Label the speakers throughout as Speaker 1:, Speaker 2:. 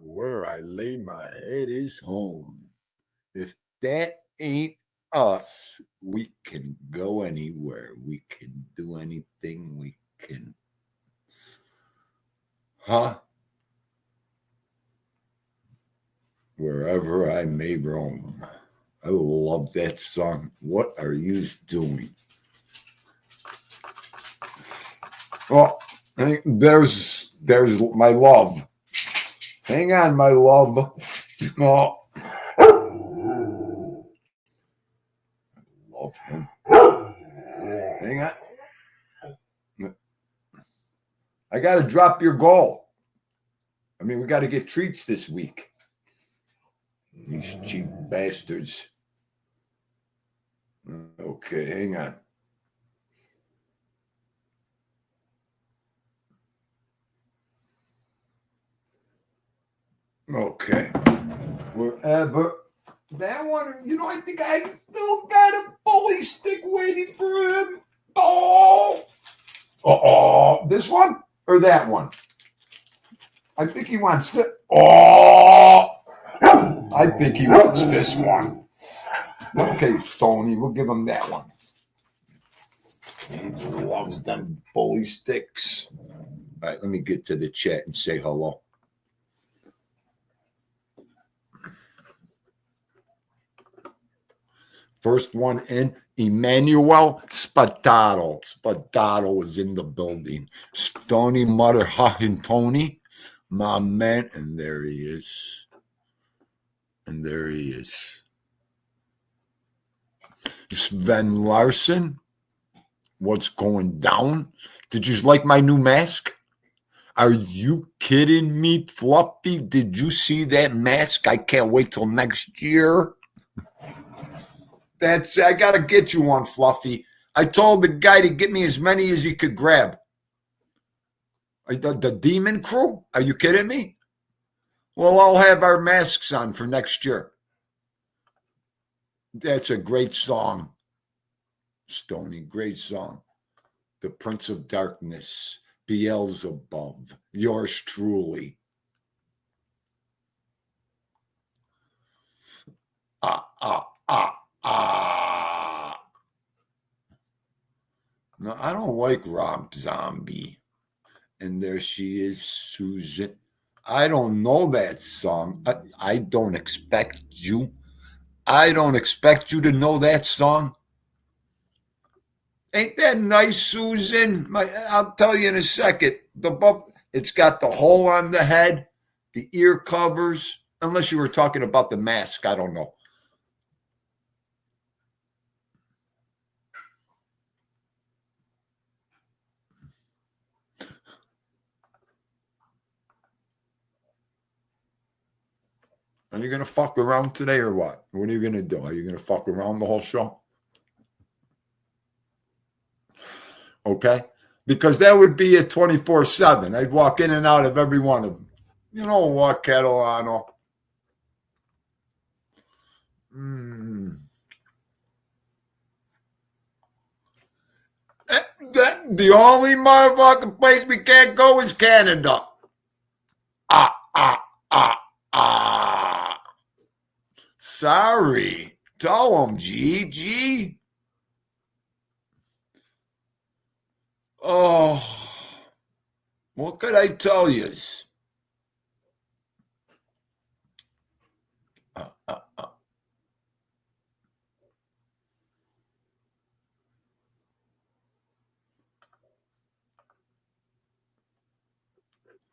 Speaker 1: Where I lay my head is home. If that ain't us, we can go anywhere. We can do anything. We can, huh? Wherever I may roam. I love that song. What are you doing? Well, there's my love. Hang on, my love. Oh, love him. Hang on. I got to drop your goal. I mean, we got to get treats this week. These cheap bastards. Okay, hang on. Okay. Wherever that one, I think I still got a bully stick waiting for him. Oh, this one or that one? I think he wants this. Oh, I think he wants this one. Okay, Stony, we'll give him that one. He loves them bully sticks. All right, let me get to the chat and say hello. First one in, Emmanuel Spadato. Spadato is in the building. Stony Mother Huckin' Tony, my man, and there he is. And there he is. Sven Larson, what's going down? Did you like my new mask? Are you kidding me, Fluffy? Did you see that mask? I can't wait till next year. I got to get you one, Fluffy. I told the guy to get me as many as he could grab. The Demon Crew? Are you kidding me? We'll all have our masks on for next year. That's a great song, Stony. Great song. The Prince of Darkness, Beelzebub, yours truly. No, I don't like Rob Zombie. And there she is, Susan. I don't know that song. I don't expect you. I don't expect you to know that song. Ain't that nice, Susan? I'll tell you in a second. It's got the hole on the head, the ear covers. Unless you were talking about the mask, I don't know. Are you going to fuck around today or what? What are you going to do? Are you going to fuck around the whole show? Okay? Because that would be a 24/7. I'd walk in and out of every one of them. You know what, Catalano? The only motherfucking place we can't go is Canada. Sorry. Tell them, G. Oh, what could I tell you?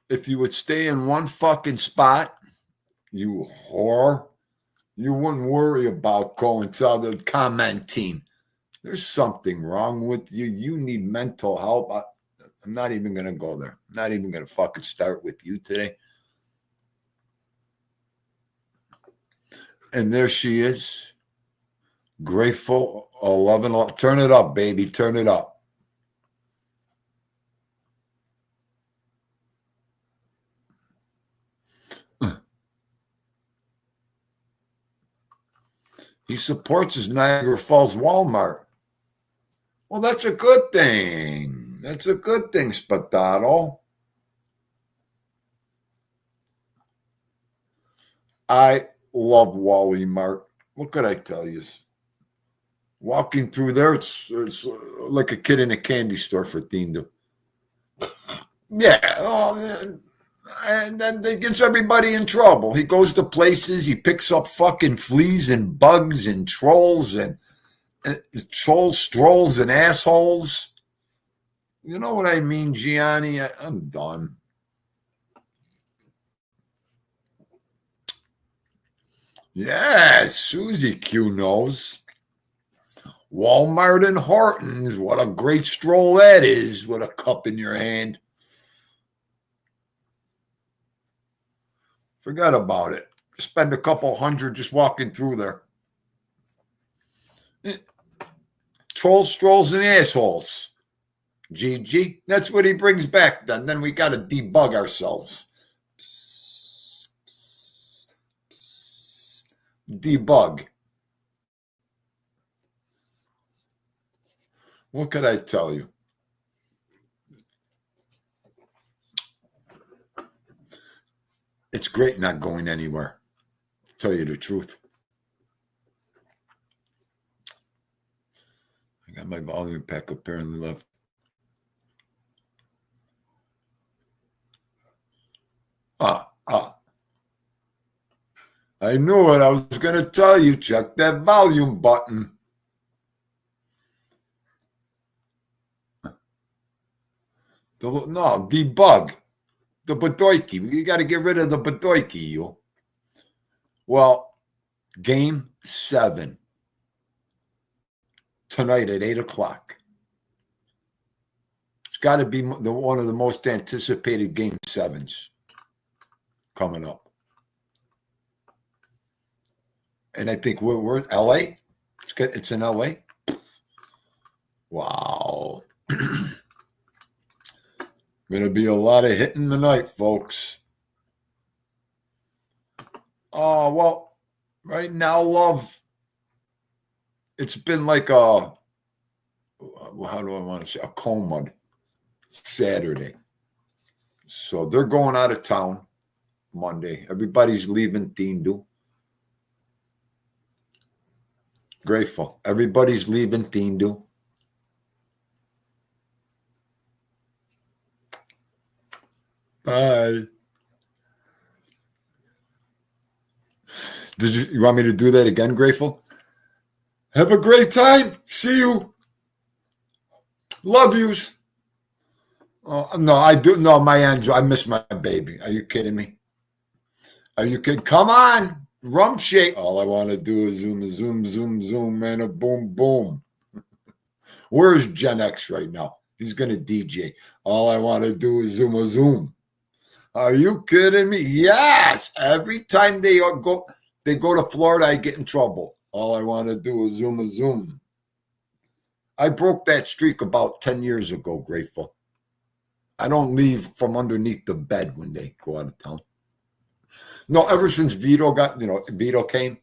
Speaker 1: If you would stay in one fucking spot, you whore, you wouldn't worry about going to other commenting. There's something wrong with you. You need mental help. I'm not even going to go there. I'm not even going to fucking start with you today. And there she is. Grateful 11. Turn it up, baby. Turn it up. He supports his Niagara Falls Walmart. Well, that's a good thing. That's a good thing, Spadato. I love Wally Mart. What could I tell you? Walking through there, it's like a kid in a candy store for Tindo. Yeah. And then it gets everybody in trouble. He goes to places, he picks up fucking fleas and bugs and trolls and strolls and assholes. You know what I mean, Gianni? I'm done. Yeah, Susie Q knows. Walmart and Hortons, what a great stroll that is with a cup in your hand. Forget about it. Spend a couple hundred just walking through there. Trolls, strolls, and assholes. GG. That's what he brings back then. Then we got to debug ourselves. Debug. What could I tell you? It's great not going anywhere, to tell you the truth. I got my volume pack apparently left. I knew it. I was going to tell you, check that volume button. No, debug. The Bedoiki. You got to get rid of the Bedoiki, you. Well, game 7. Tonight at 8 o'clock. It's got to be one of the most anticipated game 7s coming up. And I think we're LA. It's in LA. Wow. Going to be a lot of hitting tonight, folks. Oh, well, right now, love, it's been like how do I want to say, a coma Saturday. So they're going out of town Monday. Everybody's leaving Tindu. Grateful. Everybody's leaving Tindu. Bye. You want me to do that again, Grateful? Have a great time. See you. Love yous. Oh, no, I do. No, my angel. I miss my baby. Are you kidding me? Are you kidding? Come on. Rump shake. All I want to do is zoom, zoom, zoom, zoom, and a boom, boom. Where's Gen X right now? He's going to DJ. All I want to do is zoom, a zoom. Are you kidding me? Yes. Every time they go to Florida, I get in trouble. All I want to do is zoom, a zoom. I broke that streak about 10 years ago, Grateful. I don't leave from underneath the bed when they go out of town. No, ever since Vito came,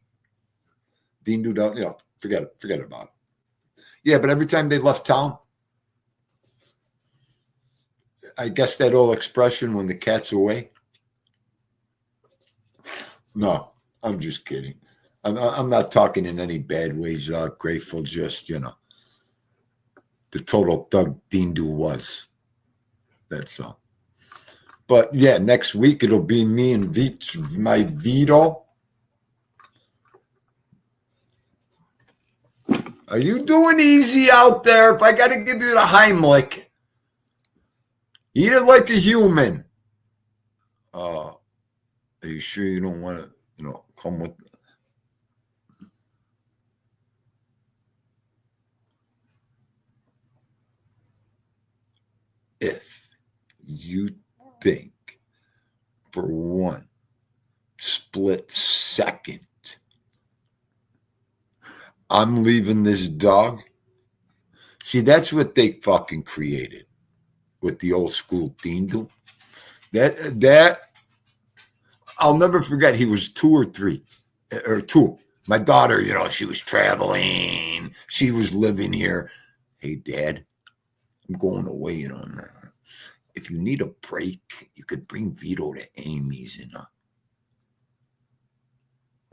Speaker 1: Dean Dudell, forget about it. Yeah, but every time they left town, I guess that old expression, when the cat's away. No, I'm just kidding. I'm not talking in any bad ways. Grateful, just, the total thug Dean Du was. That's all. But yeah, next week it'll be me and my Vito. Are you doing easy out there? If I got to give you the Heimlich, eat it like a human. Are you sure you don't want to, come with? If you think for one split second I'm leaving this dog, see, that's what they fucking created with the old school Tindu. That I'll never forget. He was 2 or 3 or 2. My daughter, she was traveling. She was living here. Hey, Dad, I'm going away. If you need a break, you could bring Vito to Amy's.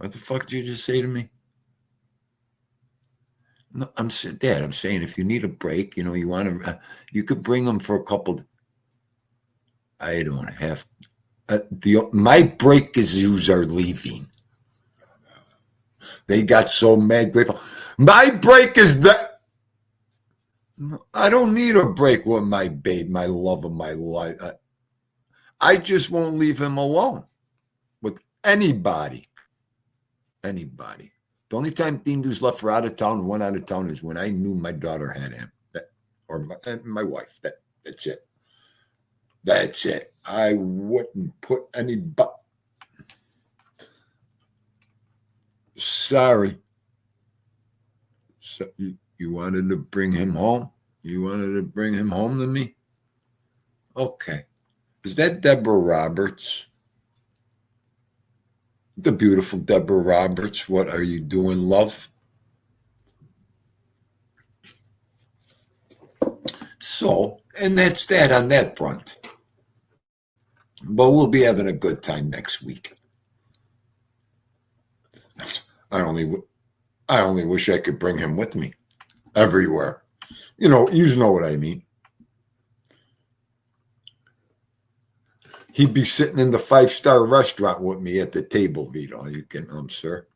Speaker 1: What the fuck did you just say to me? No, Dad, I'm saying if you need a break, you want to, you could bring them for a couple. I don't have my break is yous are leaving. They got so mad, grateful. My break is that I don't need a break with my babe, my love of my life. I just won't leave him alone with anybody. Anybody. The only time Dindu's left for out of town and went out of town is when I knew my daughter had him, or my wife. That's it. That's it. I wouldn't put anybody. Sorry. So you wanted to bring him home? You wanted to bring him home to me? Okay. Is that Deborah Roberts? The beautiful Deborah Roberts. What are you doing, love? So, and that's that on that front. But we'll be having a good time next week. I only wish I could bring him with me everywhere. You know what I mean. He'd be sitting in the 5-star restaurant with me at the table, Vito. You can, sir.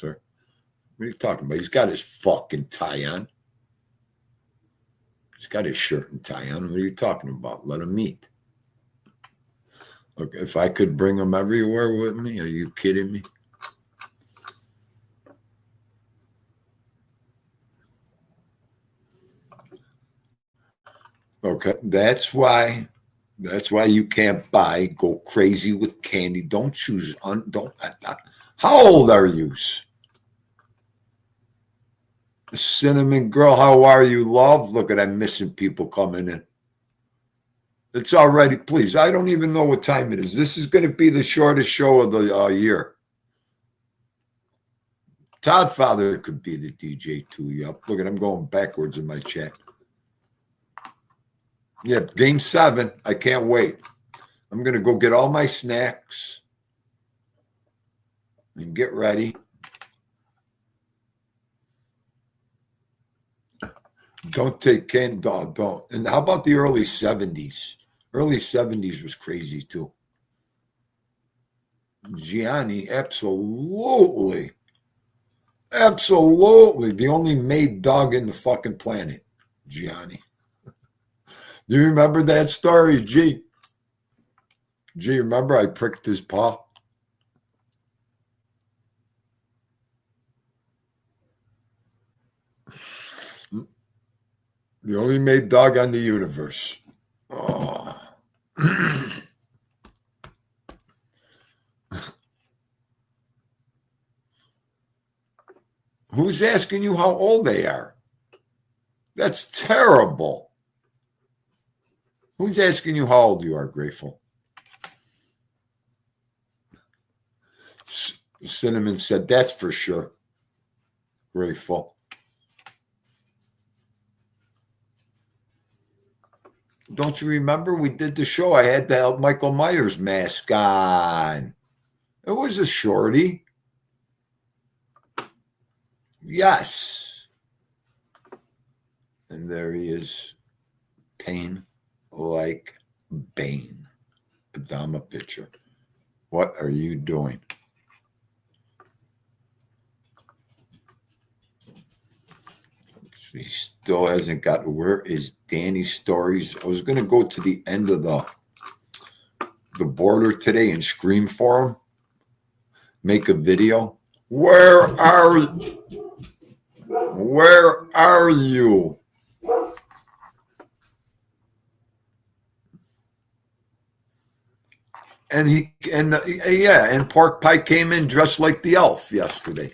Speaker 1: What are you talking about? He's got his fucking tie on. He's got his shirt and tie on. What are you talking about? Let him eat. Look, if I could bring him everywhere with me, are you kidding me? Okay, that's why you can't go crazy with candy. Don't choose. How old are you? Cinnamon girl, how are you, love? Look at I'm missing people coming in. It's already, please. I don't even know what time it is. This is going to be the shortest show of the year. Todd Father could be the DJ too. Yep. Look at I'm going backwards in my chat. Yep. Game 7. I can't wait. I'm going to go get all my snacks and get ready. Don't take candy. Don't. And how about the early 70s? Early 70s was crazy too. Gianni, absolutely. Absolutely. The only made dog in the fucking planet. Gianni. Do you remember that story, G? G, remember I pricked his paw? The only made dog on the universe. Oh. Who's asking you how old they are? That's terrible. Who's asking you how old you are, Grateful? Cinnamon said, that's for sure. Grateful. Don't you remember we did the show? I had the Michael Myers mask on. It was a shorty. Yes. And there he is. Pain like Bane. Adama picture. What are you doing? He still hasn't got. Where is Danny's stories? I was going to go to the end of the border today and scream for him. Make a video. Where are you? And Pork Pie came in dressed like the elf yesterday.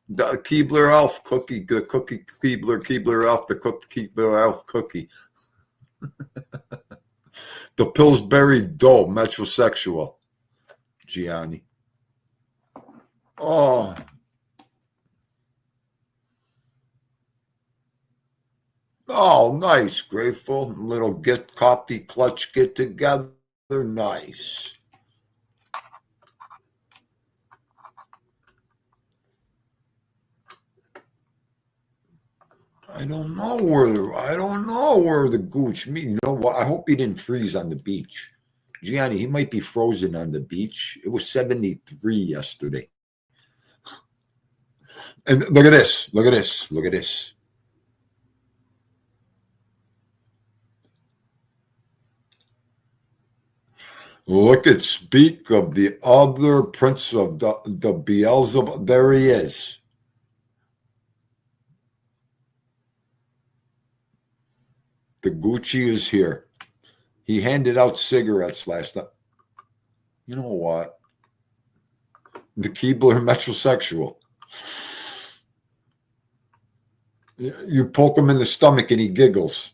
Speaker 1: The Keebler elf cookie, the cookie Keebler elf, the Keebler elf cookie. The Pillsbury dough, metrosexual. Gianni. Oh. Oh, nice. Grateful. Little coffee clutch get together. Nice. I don't know where the gooch. Me, you know what? I hope he didn't freeze on the beach. Gianni, he might be frozen on the beach. It was 73 yesterday. And look at this. Look at this. Look at this. Look at speak of the other prince of the Beelzebub. There he is. The Gucci is here. He handed out cigarettes last night. You know what? The Keebler metrosexual. You poke him in the stomach and he giggles.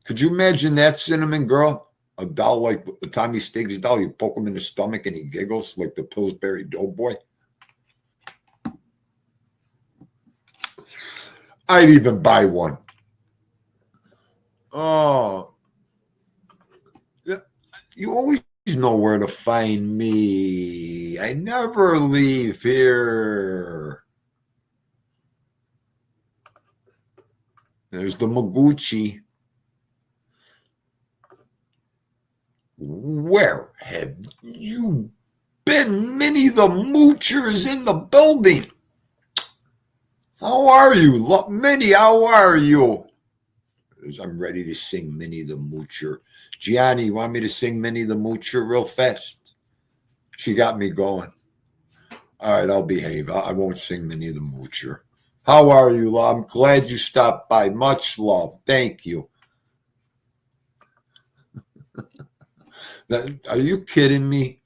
Speaker 1: Could you imagine that, Cinnamon Girl? A doll like the Tommy Stiggs doll. You poke him in the stomach and he giggles like the Pillsbury Doughboy. I'd even buy one. Oh, you always know where to find me. I never leave here. There's the Maguchi. Where have you been? Minnie the Moocher is in the building. How are you? Minnie, how are you? I'm ready to sing Minnie the Moocher. Gianni, you want me to sing Minnie the Moocher real fast? She got me going. All right, I'll behave. I won't sing Minnie the Moocher. How are you, love? I'm glad you stopped by. Much love. Thank you. Are you kidding me?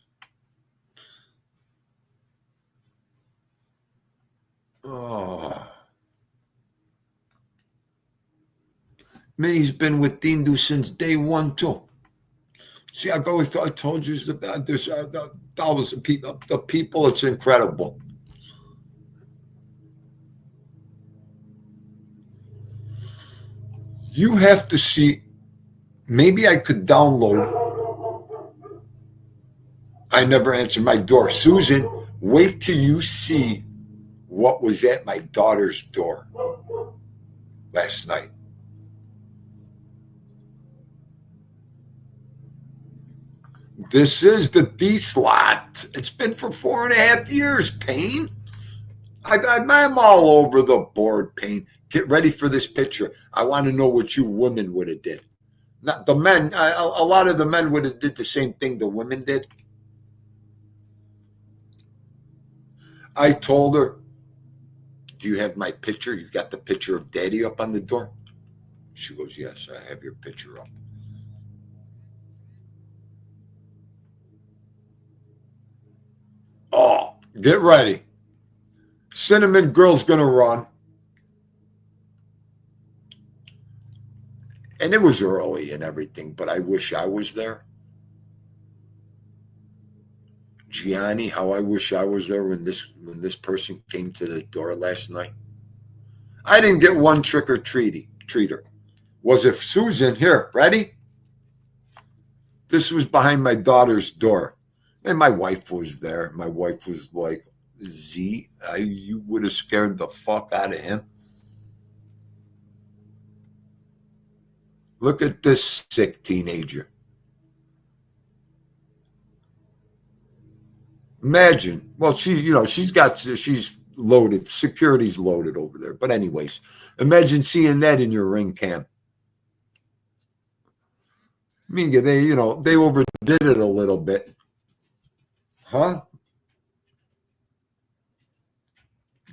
Speaker 1: Oh. Minnie's been with Dindu since day one, too. See, I've always thought, I told you there's thousands of people. The people, it's incredible. You have to see, maybe I could download. I never answered my door. Susan, wait till you see what was at my daughter's door last night. This is the D slot. It's been for 4.5 years, Payne. I'm all over the board, Payne. Get ready for this picture. I want to know what you women would have did. Not the men. A lot of the men would have did the same thing the women did. I told her, do you have my picture? You got the picture of Daddy up on the door? She goes, yes, I have your picture up. Oh, get ready. Cinnamon Girl's going to run. And it was early and everything, but I wish I was there. Gianni, how I wish I was there when this person came to the door last night. I didn't get one trick or treater. Was it Susan? Here, ready? This was behind my daughter's door. And my wife was there. My wife was like, Z, you would have scared the fuck out of him. Look at this sick teenager. Imagine. Well, she's loaded. Security's loaded over there. But anyways, imagine seeing that in your ring cam. I mean, they overdid it a little bit. Huh?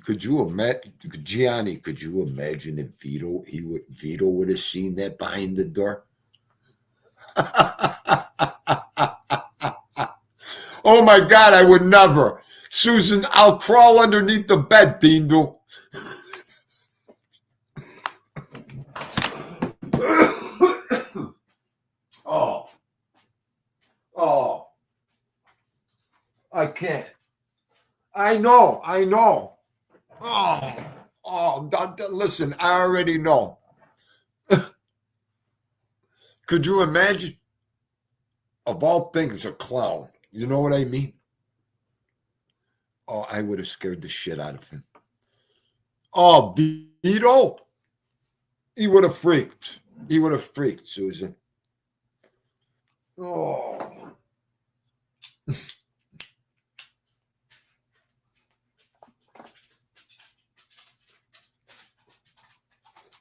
Speaker 1: Could you imagine, Gianni? Could you imagine if Vito would have seen that behind the door? Oh my God, I would never. Susan, I'll crawl underneath the bed, Dindu. Oh, I can't. I know. Listen, I already know. Could you imagine? Of all things, a clown. You know what I mean? Oh, I would have scared the shit out of him. Oh, Vito? He would have freaked. He would have freaked, Susan. Oh.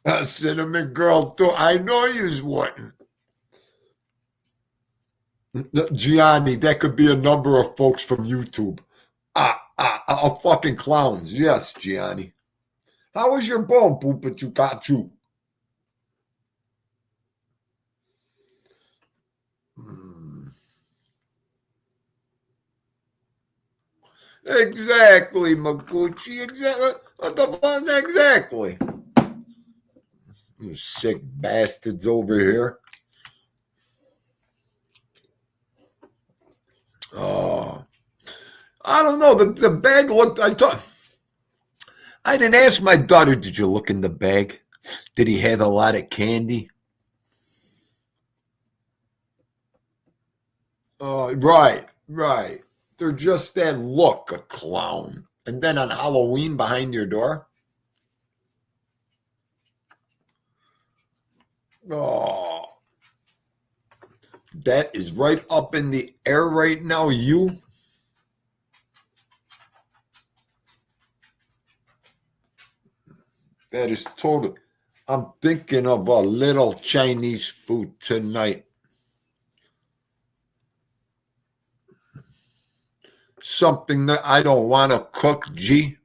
Speaker 1: A cinnamon girl, too. I know you wouldn't. Gianni, that could be a number of folks from YouTube. Fucking clowns. Yes, Gianni. How was your bone, Poopa Chukachu? Exactly, Maguchi. Exactly. You sick bastards over here. Oh, I don't know. The bag looked. I didn't ask my daughter. Did you look in the bag? Did he have a lot of candy? Right. They're just that look, a clown. And then on Halloween behind your door. Oh, that is right up in the air right now. That is total. I'm thinking of a little Chinese food tonight. Something that I don't want to cook, G.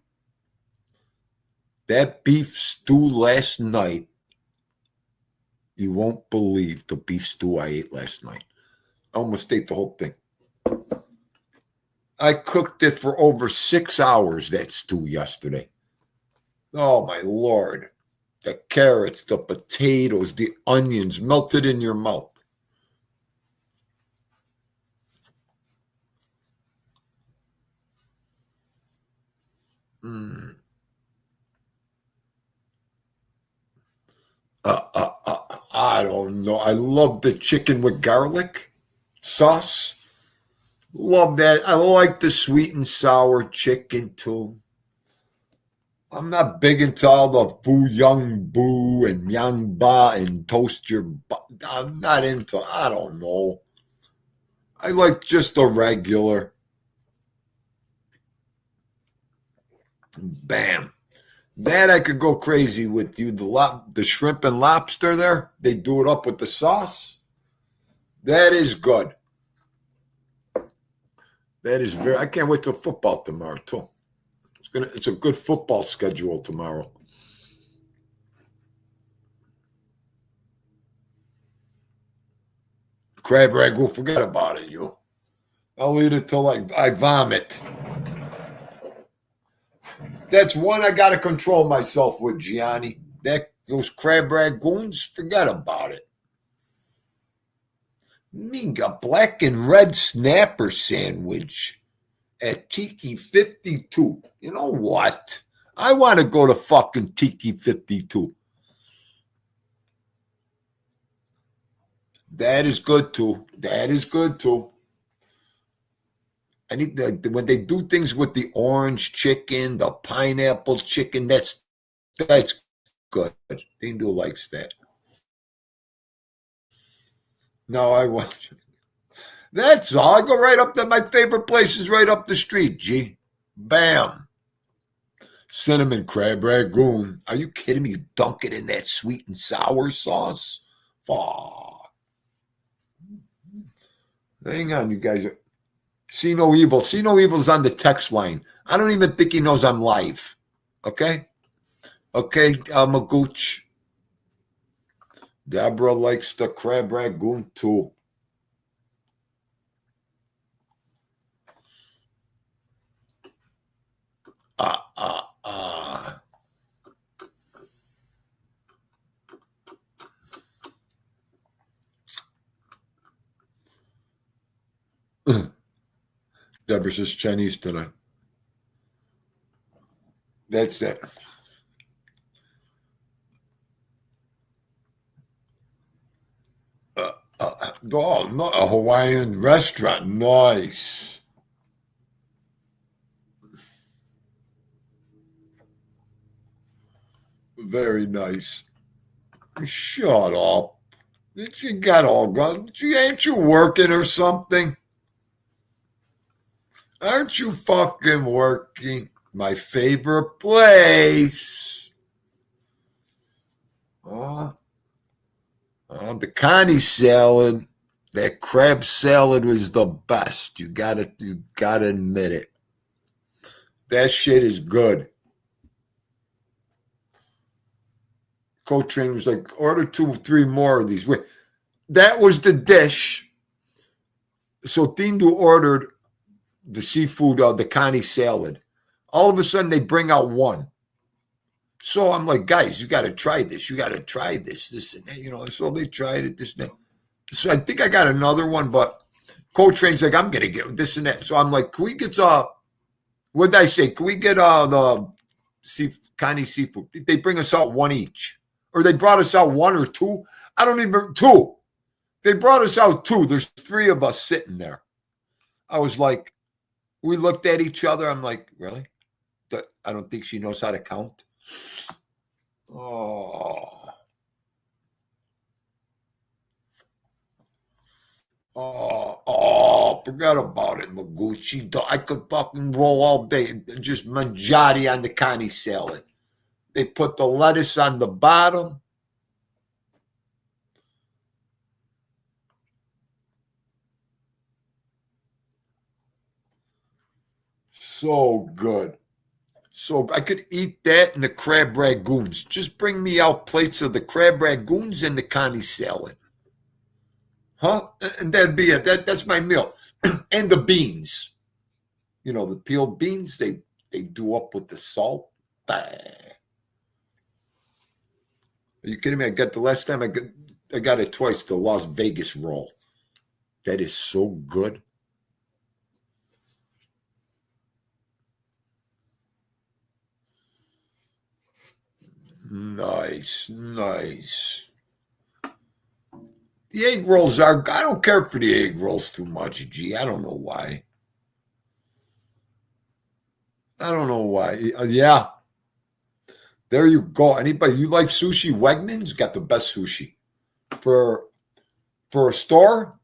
Speaker 1: That beef stew last night. You won't believe the beef stew I ate last night. I almost ate the whole thing. I cooked it for over 6 hours, that stew, yesterday. Oh, my Lord. The carrots, the potatoes, the onions melted in your mouth. Mm. I don't know. I love the chicken with garlic sauce. Love that. I like the sweet and sour chicken too. I'm not big into all the boo young boo and young ba and toast your. I'm not into. I don't know. I like just the regular. Bam. That I could go crazy with you. The shrimp and lobster there. They do it up with the sauce. That is good. That is very. I can't wait till football tomorrow too. It's a good football schedule tomorrow. Crab ragu, forget about it, you. I'll eat it till I vomit. That's one I got to control myself with, Gianni. Those crab ragoons, forget about it. Minga black and red snapper sandwich at Tiki 52. You know what? I want to go to fucking Tiki 52. That is good too. I need when they do things with the orange chicken, the pineapple chicken. That's good. Dindu likes that. No, I want. That's all. I go right up to my favorite place is right up the street. G, bam. Cinnamon crab ragoon. Are you kidding me? You dunk it in that sweet and sour sauce. Fuck. Hang on, you guys. See no evil. See no evil's on the text line. I don't even think he knows I'm live. Okay? Okay, Magooch. Deborah likes the crab ragoon too. Deborah says Chinese tonight. That's it. Oh, not a Hawaiian restaurant. Nice. Very nice. Shut up. You got all gone. Ain't you working or something? Aren't you fucking working? My favorite place. The Connie salad, that crab salad was the best. You gotta admit it. That shit is good. Co-train was like, order 2 or 3 more of these. That was the dish. So Tindu ordered the seafood, the Connie salad. All of a sudden, they bring out one. So I'm like, guys, you got to try this. You got to try this and that, So they tried it, this and that. So I think I got another one, but Co-train's like, I'm going to get this and that. So I'm like, can we get, what did I say? Can we get the Connie seafood? They bring us out one each. Or they brought us out 1 or 2. I don't even, 2. They brought us out 2. There's 3 of us sitting there. I was like, we looked at each other. I'm like, really? I don't think she knows how to count. Oh, forgot about it, Maguchi. I could fucking roll all day. Just mangiati on the Connie salad. They put the lettuce on the bottom. So good. So I could eat that and the crab ragoons. Just bring me out plates of the crab ragoons and the Connie salad. Huh? And that'd be it. That's my meal. And the beans. The peeled beans, they do up with the salt. Are you kidding me? I got the last time I got it twice, the Las Vegas roll. That is so good. Nice. The egg rolls I don't care for the egg rolls too much, G. I don't know why. Yeah. There you go. Anybody, you like sushi? Wegmans got the best sushi. For a store,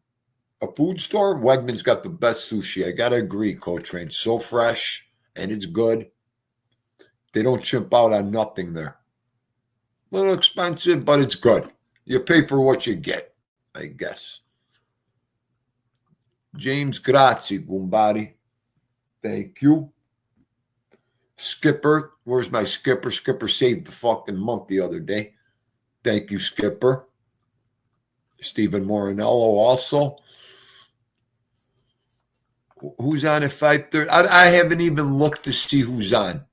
Speaker 1: a food store, Wegmans got the best sushi. I got to agree, Co-train. So fresh and it's good. They don't chimp out on nothing there. A little expensive, but it's good. You pay for what you get, I guess. James, grazie, Gumbari. Thank you. Skipper, where's my Skipper? Skipper saved the fucking month the other day. Thank you, Skipper. Stephen Morinello also. Who's on at 5:30? I haven't even looked to see who's on.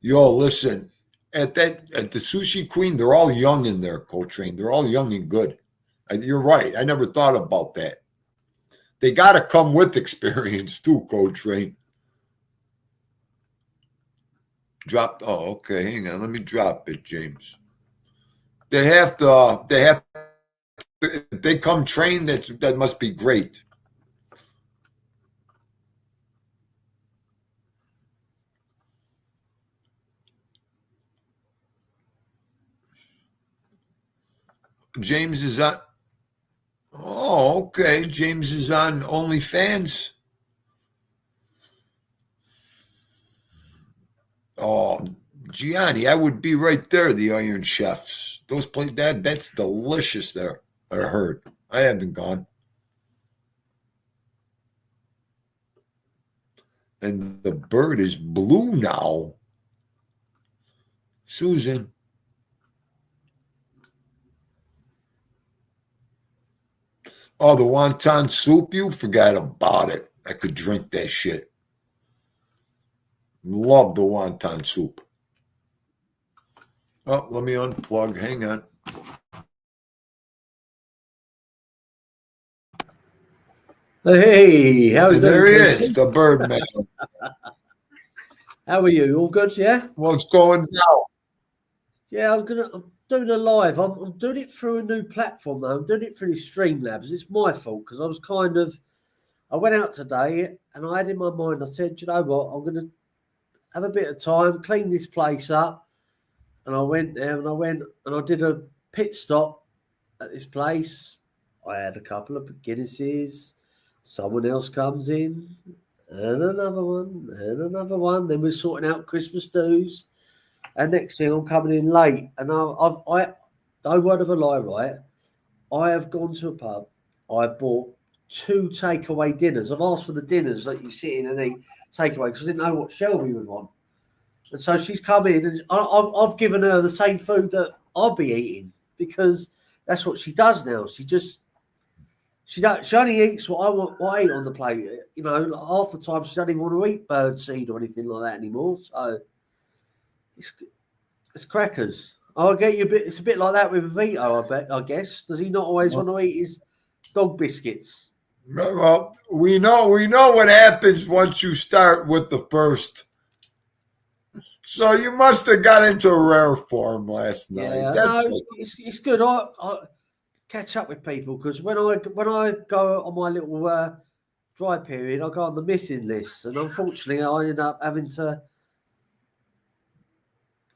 Speaker 1: Yo, listen, at the Sushi Queen, they're all young in there, Co-train. They're all young and good. You're right. I never thought about that. They got to come with experience too, Co-train. Dropped. Oh, okay. Hang on. Let me drop it, James. They have to. If they come trained, that must be great. James is on. Oh, okay. James is on OnlyFans. Oh, Gianni, I would be right there. The Iron Chefs. Those that's delicious. There, I heard. I haven't gone. And the bird is blue now. Susan. Oh, the wonton soup, you forgot about it. I could drink that shit. Love the wonton soup. Oh, let me unplug. Hang on.
Speaker 2: Hey, how are you doing?
Speaker 1: There he is, the Birdman.
Speaker 2: How are you? All good, yeah?
Speaker 1: What's going down?
Speaker 2: Yeah, I'm doing a live. I'm doing it through a new platform though. I'm doing it through Streamlabs. It's my fault because I went out today and I had in my mind, I said, you know what, have a bit of time, clean this place up. And I went there and I did a pit stop at this place. I had a couple of Guinnesses. Someone else comes in, and another one, and another one. Then we're sorting out Christmas dues. And next thing I'm coming in late. And I no word of a lie, right? I have gone to a pub. I bought 2 takeaway dinners. I've asked for the dinners that you sit in and eat takeaway because I didn't know what Shelby would want. And so she's come in and I've given her the same food that I'll be eating because that's what she does now. She only eats what I eat on the plate. You know, half the time she doesn't even want to eat bird seed or anything like that anymore. So it's crackers. I'll get you a bit. It's a bit like that with Vito, I guess. Does he not always want to eat his dog biscuits?
Speaker 1: Well, we know what happens once you start with the first. So you must have got into rare form last night.
Speaker 2: Yeah, no, it's good. I catch up with people because when I go on my little dry period, I go on the missing list, and unfortunately, I end up having to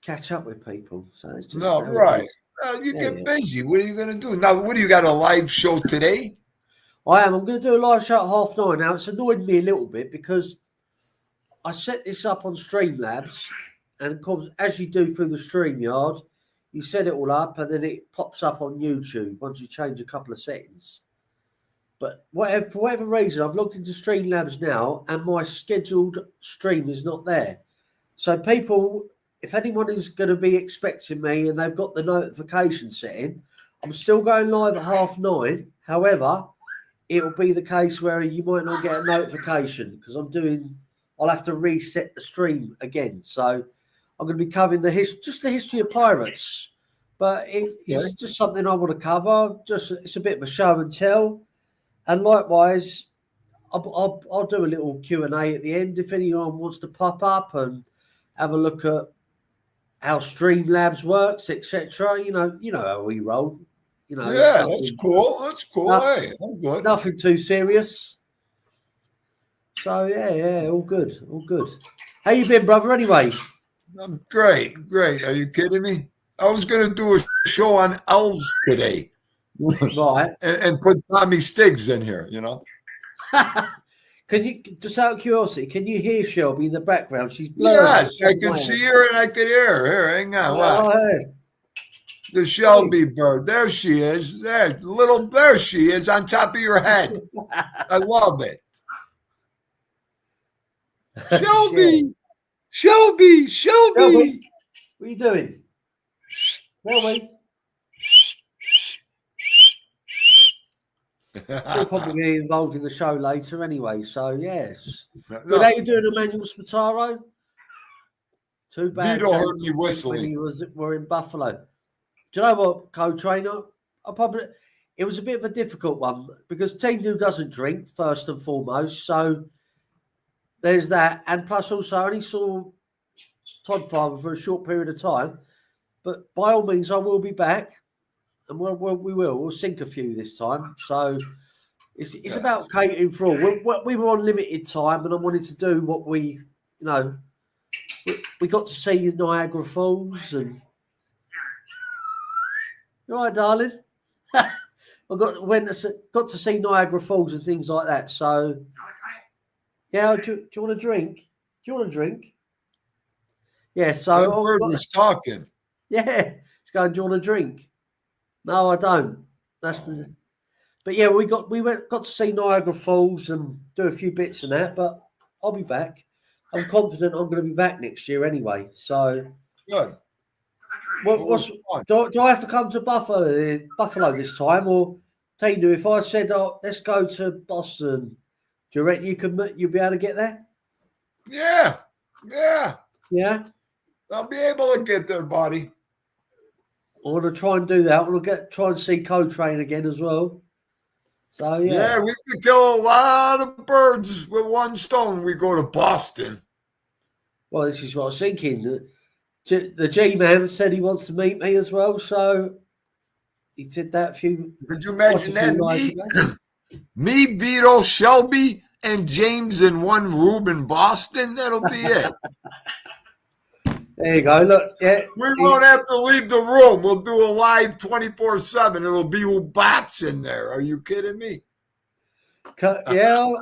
Speaker 2: catch up with people. So it's just
Speaker 1: right. You get busy. What are you going to do now? What do you got, a live show today?
Speaker 2: I am. I'm going to do a live show at 9:30. Now it's annoyed me a little bit because I set this up on Streamlabs, and of course, as you do through the StreamYard, you set it all up, and then it pops up on YouTube once you change a couple of settings. But for whatever reason, I've logged into Streamlabs now, and my scheduled stream is not there. So people, if anyone is going to be expecting me and they've got the notification setting, I'm still going live at 9:30. However, it'll be the case where you might not get a notification because I'll have to reset the stream again. So I'm going to be covering the history of pirates, but it's just something I want to cover. It's a bit of a show and tell, and likewise, I'll do a little Q&A at the end if anyone wants to pop up and have a look at how Streamlabs works, etc. You know how we roll. You know,
Speaker 1: that's cool. That's cool. Hey, I'm good.
Speaker 2: Nothing too serious. So yeah, all good. How you been, brother? Anyway,
Speaker 1: I'm great. Are you kidding me? I was going to do a show on elves today,
Speaker 2: right?
Speaker 1: and put Tommy Stiggs in here. You know.
Speaker 2: Can you, just out of curiosity, can you hear Shelby in the background? She's blurred.
Speaker 1: Yes, I can see her and I can hear her. Here, hang on.
Speaker 2: Hey.
Speaker 1: The Shelby bird. There she is. There she is on top of your head. I love it. Shelby.
Speaker 2: Shelby. What are you doing? Shelby. We'll probably get involved in the show later anyway, so yes. But how you doing, Emmanuel Spataro? Too bad.
Speaker 1: Vito heard me whistling.
Speaker 2: When we're in Buffalo. Do you know what, co-trainer? It was a bit of a difficult one because Tinu doesn't drink, first and foremost, so there's that. And plus also I only saw Todd Farmer for a short period of time, but by all means I will be back. And we'll sink a few this time. So it's about catering for all. We were on limited time, and I wanted to do what we got to see Niagara Falls, and you all right, darling. I got to see Niagara Falls and things like that. So yeah, do you want a drink? Do you want a drink? Yeah. So
Speaker 1: that bird was talking.
Speaker 2: Yeah, it's going. Do you want a drink? No, I don't. But yeah, we got to see Niagara Falls and do a few bits and that. But I'll be back. I'm confident I'm going to be back next year anyway. So
Speaker 1: good.
Speaker 2: Do I have to come to Buffalo this time, or Tinu? If I said, let's go to Boston, do you reckon you'll be able to get there?
Speaker 1: Yeah.
Speaker 2: I'll
Speaker 1: be able to get there, buddy.
Speaker 2: I want to try and do that. I want to try and see Co-Train again as well. So
Speaker 1: yeah, we could kill a lot of birds with one stone. We go to Boston.
Speaker 2: Well, this is what I was thinking. The G-Man said he wants to meet me as well, so he said that a few.
Speaker 1: Could you imagine that? Me, Vito, Shelby, and James in one room in Boston, that'll be it.
Speaker 2: There you go. Look, yeah.
Speaker 1: We won't have to leave the room. We'll do a live 24/7. It'll be Ubats in there. Are you kidding me?
Speaker 2: Yeah,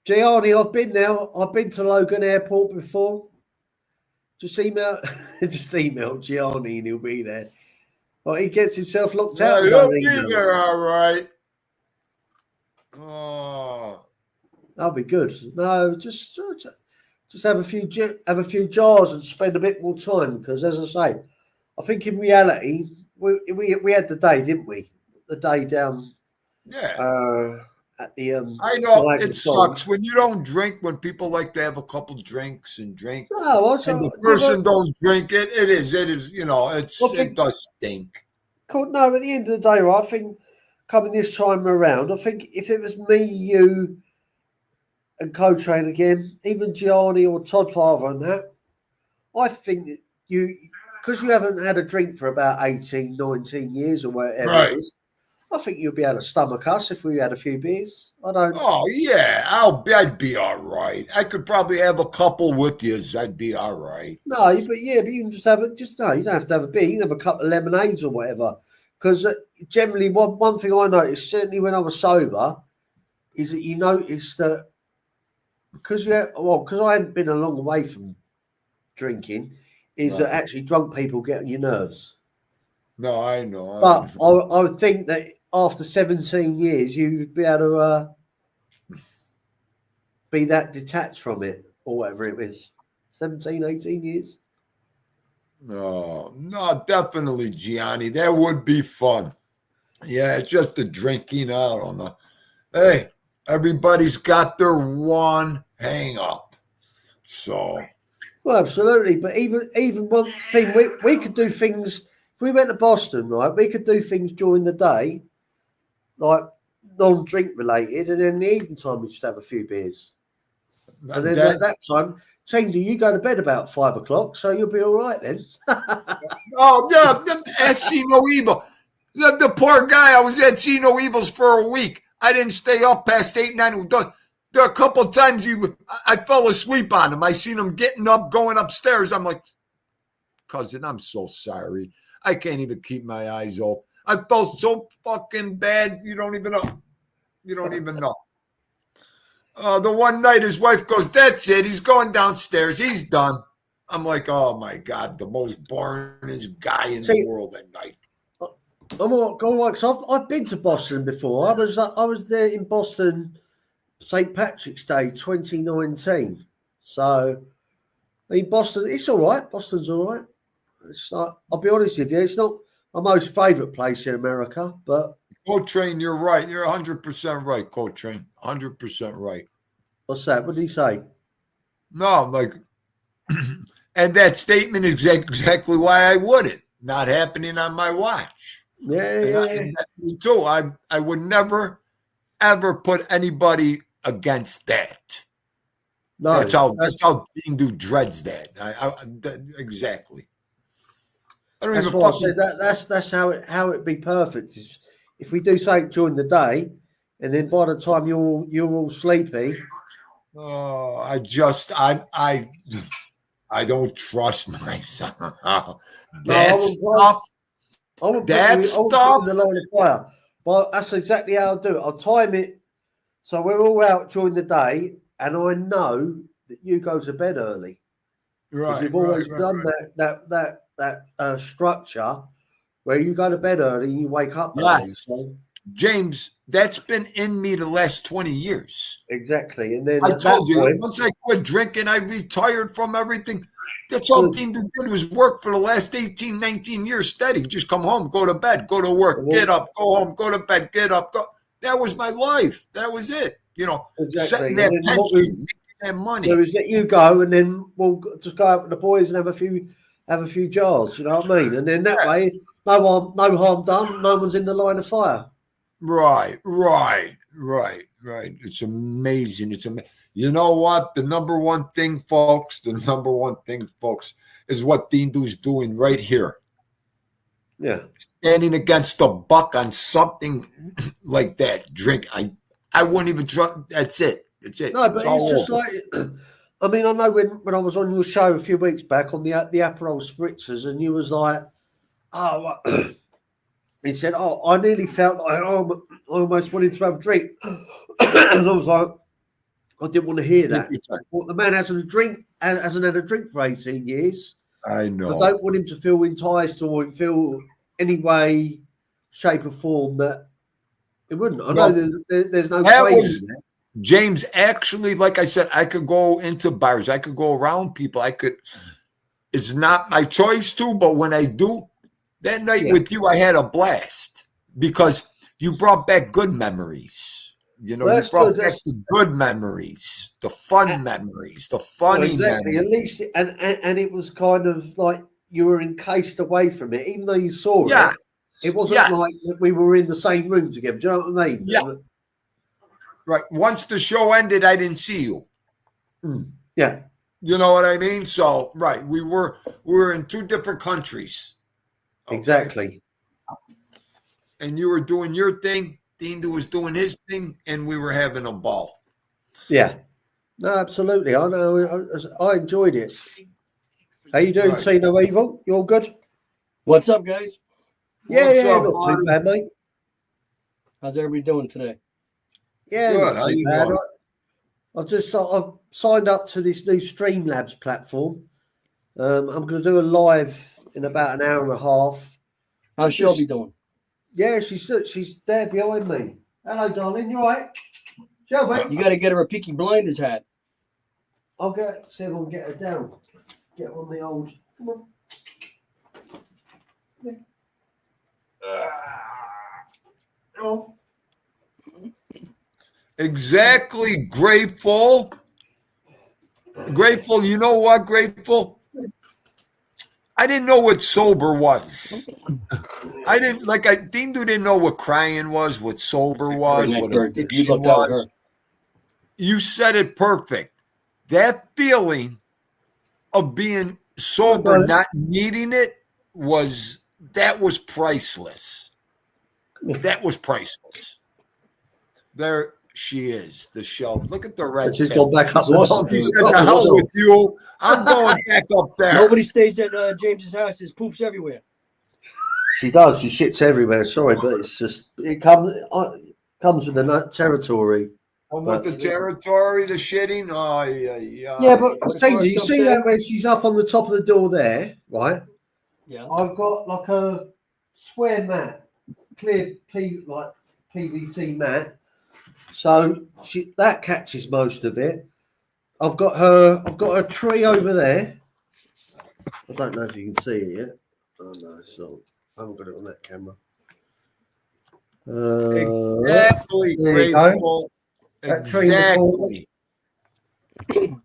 Speaker 2: Gianni, I've been there. I've been to Logan Airport before. Just email Gianni and he'll be there. Well, he gets himself locked out.
Speaker 1: He'll be there, all right. Oh,
Speaker 2: that'll be good. No, just have a few jars and spend a bit more time because, as I say, I think in reality we had the day, didn't we? The day down.
Speaker 1: Yeah.
Speaker 2: At the
Speaker 1: I know it sucks when you don't drink. When people like to have a couple drinks and drink, and the person don't drink it. It is. You know, it does stink.
Speaker 2: No, at the end of the day, right, I think coming this time around, I think if it was me, you, and Co-Train again, even Gianni or Todd Father and that, I think that because you haven't had a drink for about 18, 19 years or whatever it is, I think you'll be able to stomach us if we had a few beers. I don't.
Speaker 1: Oh yeah, I'd be all right. I could probably have a couple with you. I'd be all right.
Speaker 2: No, but you can just have you don't have to have a beer. You can have a couple of lemonades or whatever. Because generally, one thing I noticed, certainly when I was sober, is that you notice that because I hadn't been a long way from drinking, that actually drunk people get on your nerves.
Speaker 1: No, I know.
Speaker 2: But I would think that after 17 years, you'd be able to be that detached from it or whatever it is. 17, 18 years.
Speaker 1: No, definitely, Gianni. That would be fun. Yeah, it's just the drinking out on the. Hey, everybody's got their one hang up. So.
Speaker 2: Well, absolutely. But even one thing, we could do things. If we went to Boston, right, we could do things during the day, like non-drink related, and then in the evening time we just have a few beers. And then at that time, Tangy, you go to bed about 5 o'clock, so you'll be all right then.
Speaker 1: Oh, yeah, at See No Evil. The poor guy, I was at See No Evils for a week. I didn't stay up past 8, 9. There are a couple of times I fell asleep on him. I seen him getting up, going upstairs. I'm like, cousin, I'm so sorry. I can't even keep my eyes open. I felt so fucking bad. You don't even know. You don't even know. The one night his wife goes, that's it. He's going downstairs. He's done. I'm like, oh, my God, the most boringest guy in the world at night.
Speaker 2: I'm all right, because I've been to Boston before. I was there in Boston, St. Patrick's Day 2019. So, I mean, Boston, it's all right. Boston's all right. It's like, I'll be honest with you, it's not my most favourite place in America, but
Speaker 1: Co-Train, you're right. You're 100% right, Co-Train. 100% right.
Speaker 2: What's that? What did he say?
Speaker 1: No, like, and that statement is exactly why I wouldn't. Not happening on my watch.
Speaker 2: Yeah.
Speaker 1: Me too. I would never, ever put anybody against that. No, that's how Dean Do dreads that. Exactly. I don't even fucking.
Speaker 2: That's how it'd be perfect. Is if we do something during the day, and then by the time you're all sleepy.
Speaker 1: Oh, I don't trust myself. That stuff. That stuff.
Speaker 2: In the line of fire. Well, that's exactly how I'll do it. I'll time it so we're all out during the day, and I know that you go to bed early.
Speaker 1: Right.
Speaker 2: You've always done that structure where you go to bed early and you wake up early. So.
Speaker 1: James, that's been in me the last 20 years.
Speaker 2: Exactly. And then
Speaker 1: I told you, once I quit drinking, I retired from everything. That's all Dean did was work for the last 18, 19 years steady. Just come home, go to bed, go to work, get up, go home, go to bed, get up, go. That was my life. That was it. You know, setting that pension, making that money.
Speaker 2: So is that you go and then we'll just go out with the boys and have a few jars, you know what I mean? And then that way, no harm done, no one's in the line of fire.
Speaker 1: Right. It's amazing. You know what? The number one thing, folks, is what Dean Do's doing right here.
Speaker 2: Yeah.
Speaker 1: Standing against the buck on something like that. Drink. I wouldn't even drink. That's it. It's it.
Speaker 2: No, but
Speaker 1: all
Speaker 2: it's just
Speaker 1: over.
Speaker 2: like, I mean, I know when I was on your show a few weeks back on the Aperol Spritzers, and you was like, oh, he said, oh, I nearly felt like I almost wanted to have a drink. And I was like, I didn't want to hear that. Well, the man hasn't had a drink for 18 years.
Speaker 1: I
Speaker 2: I
Speaker 1: know.
Speaker 2: don't want him to feel enticed or feel any way, shape, or form that it wouldn't. I
Speaker 1: Well,
Speaker 2: know there's no
Speaker 1: that
Speaker 2: craving
Speaker 1: was-
Speaker 2: there.
Speaker 1: James, actually, like I said, I could go into bars. I could go around people. It's not my choice to, but when I do, that night with you, I had a blast because you brought back good memories. You know,
Speaker 2: Well,
Speaker 1: you brought
Speaker 2: good.
Speaker 1: back the good memories, the fun memories, the funny
Speaker 2: exactly.
Speaker 1: memories.
Speaker 2: At least, and it was kind of like you were encased away from it, even though you saw
Speaker 1: Yeah.
Speaker 2: it. It wasn't like we were in the same room together. Do you know what I mean?
Speaker 1: Yeah. Right. Once the show ended, I didn't see you.
Speaker 2: Yeah.
Speaker 1: You know what I mean? So, right, we were in two different countries. Okay?
Speaker 2: Exactly.
Speaker 1: And you were doing your thing, Dean was doing his thing, and we were having a ball.
Speaker 2: Yeah. No, absolutely. I know. I enjoyed it. How you doing,
Speaker 1: Right.
Speaker 2: See No Evil? You all good?
Speaker 3: What's up, guys?
Speaker 1: What's up,
Speaker 2: not too
Speaker 1: buddy?
Speaker 2: bad, mate.
Speaker 3: How's everybody doing today?
Speaker 2: Yeah,
Speaker 1: Good.
Speaker 2: not
Speaker 1: How
Speaker 2: too
Speaker 1: you
Speaker 2: bad.
Speaker 1: doing?
Speaker 2: I've signed up to this new Streamlabs platform. I'm going to do a live in about an hour and a half.
Speaker 3: How's Shelby doing?
Speaker 2: Yeah, she's there behind me. Hello, darling. You all right? Shelby?
Speaker 3: You got to get her a Peaky Blinders hat.
Speaker 2: I'll see if I can get her down. Get on the old. Come on. Yeah. Oh.
Speaker 1: Exactly. Grateful. Grateful. You know what? Grateful. I didn't know what sober was. I didn't Dean didn't know what crying was, what sober was, what addiction was. You said it perfect. That feeling of being sober, not needing it, was priceless. That was priceless. There she is, the Shelby. Look at the red.
Speaker 2: She's gone back up the
Speaker 3: awesome.
Speaker 2: top.
Speaker 1: She said, "The hell with you. I'm going back up there."
Speaker 3: Nobody stays at James's house. There's poops everywhere.
Speaker 2: She does. She shits everywhere. Sorry, but it's just it comes with the territory.
Speaker 1: With the territory, the shitting. Oh, yeah.
Speaker 2: Yeah, but
Speaker 3: What
Speaker 2: see,
Speaker 3: if I
Speaker 2: do you see
Speaker 3: say-
Speaker 2: that when she's up on the top of the door there, right?
Speaker 3: Yeah.
Speaker 2: I've got like a square mat, clear PVC mat. So that catches most of it. I've got a tree over there. I don't know if you can see it yet. Oh no, so I haven't got it on that camera.
Speaker 1: Exactly.
Speaker 2: there you go.
Speaker 1: Grateful.
Speaker 2: That tree in the corner.
Speaker 1: Exactly.